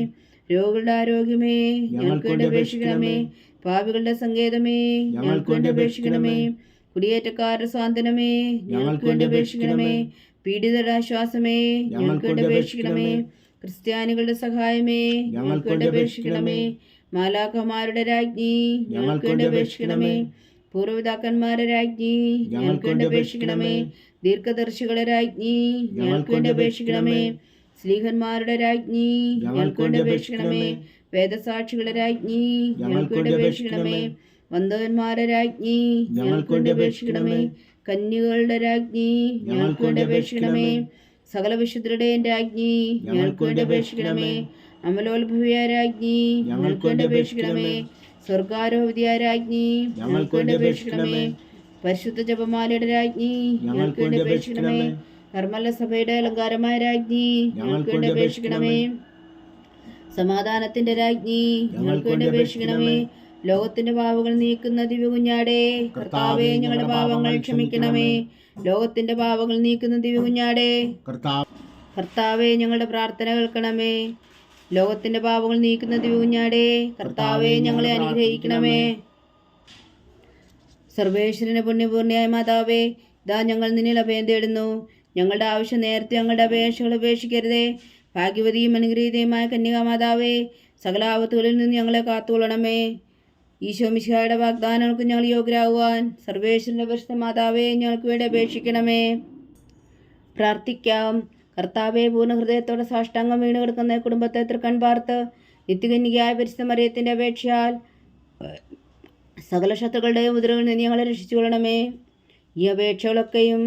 രോഗികളുടെ ആരോഗ്യമേ ഞങ്ങൾക്ക് വേണ്ടി അപേക്ഷിക്കണമേ. പാപികളുടെ സങ്കേതമേ ഞങ്ങൾക്ക് വേണ്ടി അപേക്ഷിക്കണമേ. കുടിയേറ്റക്കാരുടെ സ്വാന്തനമേ ഞങ്ങൾക്ക് വേണ്ടി അപേക്ഷിക്കണമേ. പീഡിതരുടെ ആശ്വാസമേ ഞങ്ങൾക്ക് വേണ്ടി അപേക്ഷിക്കണമേ. ക്രിസ്ത്യാനികളുടെ സഹായമേ ഞങ്ങൾക്ക് വേണ്ടി അപേക്ഷിക്കണമേ. മാലാഖമാരുടെ രാജ്ഞി ഞങ്ങൾക്ക് വേണ്ടി അപേക്ഷിക്കണമേ. പൂർവ്വപിതാക്കന്മാരുടെ രാജ്ഞി ഞങ്ങൾക്ക് വേണ്ടി അപേക്ഷിക്കണമേ. ദീർഘദർശികളുടെ രാജ്ഞി ഞങ്ങൾക്ക് വേണ്ടി അപേക്ഷിക്കണമേ. സ്ലീഹന്മാരുടെ രാജ്ഞി ഞങ്ങൾക്ക് വേണ്ടി അപേക്ഷിക്കണമേ. വേദസാക്ഷികളുടെ രാജ്ഞി ഞങ്ങൾക്ക് വേണ്ടി അപേക്ഷിക്കണമേ. വന്ദകന്മാരുടെ രാജ്ഞി ഞങ്ങൾക്ക് വേണ്ടി അപേക്ഷിക്കണമേ. കന്യകളുടെ രാജ്ഞി ഞങ്ങൾക്ക് വേണ്ടി അപേക്ഷിക്കണമേ. സകല വിശുദ്ധരുടെയും രാജ്ഞി ഞങ്ങൾക്ക് വേണ്ടി അപേക്ഷിക്കണമേ. അമലോത്ഭവിയായ രാജ്ഞി ഞങ്ങൾക്ക് വേണ്ടി അപേക്ഷിക്കണമേ. സ്വർഗാരോഹതിയായ രാജ്ഞി ഞങ്ങൾക്ക് വേണ്ടി അപേക്ഷിക്കണമേ. പരിശുദ്ധ ജപമാലയുടെ രാജ്ഞി ഞങ്ങൾക്ക് വേണ്ടി അപേക്ഷിക്കണമേ. കർമ്മല സഭയുടെ അലങ്കാരമായ രാജ്ഞി ഞങ്ങൾക്ക് വേണ്ടി അപേക്ഷിക്കണമേ. സമാധാനത്തിന്റെ രാജ്ഞി ഞങ്ങൾക്ക് വേണ്ടി അപേക്ഷിക്കണമേ. ലോകത്തിന്റെ പാപങ്ങൾ നീക്കുന്ന ദിവ്യകുഞ്ഞാടേ കർത്താവേ ഞങ്ങളുടെ പാപങ്ങൾ ക്ഷമിക്കണമേ. ലോകത്തിന്റെ പാപങ്ങൾ നീക്കുന്ന ദിവ്യകുഞ്ഞാടേ കർത്താവേ ഞങ്ങളുടെ പ്രാർത്ഥന കേൾക്കണമേ. ലോകത്തിന്റെ പാപങ്ങൾ നീക്കുന്ന ദിവ്യകുഞ്ഞാടേ കർത്താവേ ഞങ്ങളെ അനുഗ്രഹിക്കണമേ. സർവേശ്വരന്റെ പുണ്യപൂർണ്ണയായ മാതാവേ ഇതാ ഞങ്ങൾ നിന്നിൽ അഭയം തേടുന്നു. ഞങ്ങളുടെ ആവശ്യം നേരത്തെ ഞങ്ങളുടെ അപേക്ഷകൾ ഉപേക്ഷിക്കരുതേ. ഭാഗ്യവതിയും അനുഗ്രഹീതയുമായ കന്യകാമാതാവേ സകല ആപത്തുകളിൽ നിന്ന് ഞങ്ങളെ കാത്തുകൊള്ളണമേ. ഈശോ മിശിഹായുടെ വാഗ്ദാനങ്ങൾക്ക് ഞങ്ങൾ യോഗ്യരാകുവാൻ സർവേശ്വരന്റെ പരിശുദ്ധ മാതാവേ ഞങ്ങൾക്ക് വേണ്ടി അപേക്ഷിക്കണമേ. പ്രാർത്ഥിക്കാം. കർത്താവെ പൂർണ്ണ ഹൃദയത്തോടെ സാഷ്ടാംഗം വീണ് കിടക്കുന്ന കുടുംബത്തെ തൃക്കൺ പാർത്ത് നിത്യകന്യകയായ പരിശുദ്ധ മറിയത്തിന്റെ അപേക്ഷയാൽ സകല ശത്രുക്കളുടെയും ഉപദ്രവങ്ങളിൽ നിന്ന് ഞങ്ങളെ രക്ഷിച്ചുകൊള്ളണമേ. ഈ അപേക്ഷകളൊക്കെയും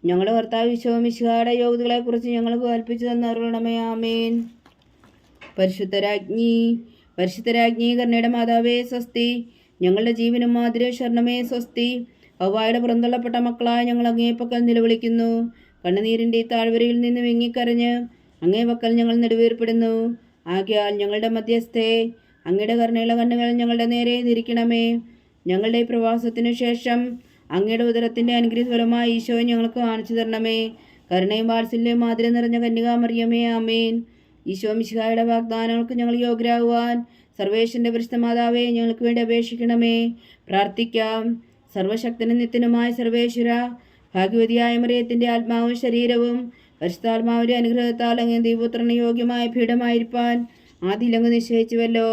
ഞങ്ങളുടെ കർത്താവ് ഈശോ മിശിഹായുടെ യോഗ്യതകളെക്കുറിച്ച് ഞങ്ങൾക്ക് കൽപ്പിച്ചു തന്നറിയണമേ. ആമേൻ. പരിശുദ്ധരാജ്ഞി കരുണയുടെ മാതാവേ സ്വസ്തി. ഞങ്ങളുടെ ജീവനും മാതിരിയും ശരണമേ സ്വസ്തി. ഹവ്വായുടെ പുറന്തള്ളപ്പെട്ട മക്കളായ ഞങ്ങൾ അങ്ങേപ്പക്കൽ നിലവിളിക്കുന്നു. കണ്ണുനീരിൻ്റെ ഈ താഴ്വരയിൽ നിന്ന് വിങ്ങിക്കരഞ്ഞ് അങ്ങേപ്പക്കൽ ഞങ്ങൾ നെടുവേർപ്പെടുന്നു. ആകയാൽ ഞങ്ങളുടെ മധ്യസ്ഥേ അങ്ങയുടെ കരുണയുള്ള കണ്ണുകൾ ഞങ്ങളുടെ നേരെ തിരിക്കണമേ. ഞങ്ങളുടെ ഈ പ്രവാസത്തിനു ശേഷം അങ്ങയുടെ ഉദരത്തിൻ്റെ അനുഗ്രഹഫലമായി ഈശോയെ ഞങ്ങൾക്ക് കാണിച്ചു തരണമേ. കരുണയും വാത്സല്യവും മാതിരം നിറഞ്ഞ കന്യകാമറിയമേ. ആമേൻ. ഈശോ മിശിഹായുടെ വാഗ്ദാനങ്ങൾക്ക് ഞങ്ങൾ യോഗ്യരാകുവാൻ സർവേശ്വരന്റെ പരിശുദ്ധ മാതാവേ ഞങ്ങൾക്ക് വേണ്ടി അപേക്ഷിക്കണമേ. പ്രാർത്ഥിക്കാം. സർവശക്തനും നിത്യനുമായ സർവേശ്വര, ഭാഗ്യവതിയായ മറിയത്തിൻ്റെ ആത്മാവും ശരീരവും പരിശുദ്ധാത്മാവിൻ്റെ അനുഗ്രഹത്താൽ അങ്ങ് ദൈവപുത്രന് യോഗ്യമായ പീഠമായിരിക്കാൻ ആദിയിലങ്ങ് നിശ്ചയിച്ചുവല്ലോ.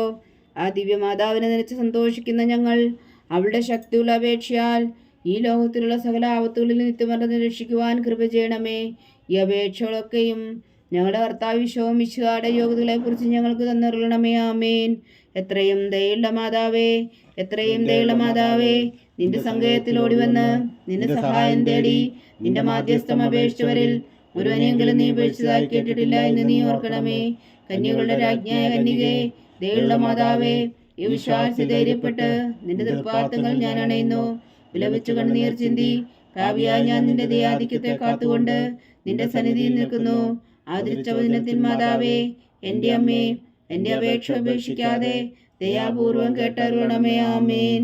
ആ ദിവ്യമാതാവിനെ നനച്ച് സന്തോഷിക്കുന്ന ഞങ്ങൾ അവളുടെ ശക്തിയുള്ള അപേക്ഷയാൽ ഈ ലോകത്തിലുള്ള സകല ആപത്തുകളിൽ നിത്യമരണത്തെ രക്ഷിക്കുവാൻ കൃപ ചെയ്യണമേ. ഈ അപേക്ഷകളൊക്കെയും ഞങ്ങളുടെ കർത്താവ് ഈശോ മിശിഹായുടെ യോഗ്യതകളെക്കുറിച്ച് ഞങ്ങൾക്ക് തന്നറിയണമേ. ആമേൻ. എത്രയും ദയുള്ള മാതാവേ, എത്രയും ദയുള്ള മാതാവേ, നിന്റെ സങ്കേതത്തിൽ ഓടിവന്ന് നിന്റെ സഹായം തേടി നിന്റെ മാധ്യസ്ഥം അപേക്ഷിച്ചവരിൽ ഒരുവനെങ്കിലും നീ ഉപേക്ഷിച്ചതായി കേട്ടിട്ടില്ല എന്ന് നീ ഓർക്കണമേ. കന്യകളുടെ രാജ്ഞിയായ കന്യകേ, ദയുള്ള മാതാവേ, ഈ വിശ്വാസി ധൈര്യപ്പെട്ട് നിന്റെ തൃപ്പാദങ്ങൾ ഞാൻ അണയുന്നു. വിലപിച്ചു കണ്ണുനീർ ചിന്തി പാപിയായ ഞാൻ നിന്റെ ദയാധിക്യത്തെ കാത്തുകൊണ്ട് നിന്റെ സന്നിധിയിൽ നിൽക്കുന്നു. ആദരിച്ച വചനത്തിൻ മാതാവേ, എൻ്റെ അമ്മേ, എൻ്റെ അപേക്ഷ ഉപേക്ഷിക്കാതെ ദയാപൂർവം കേട്ടരുളണമേ. ആമേൻ.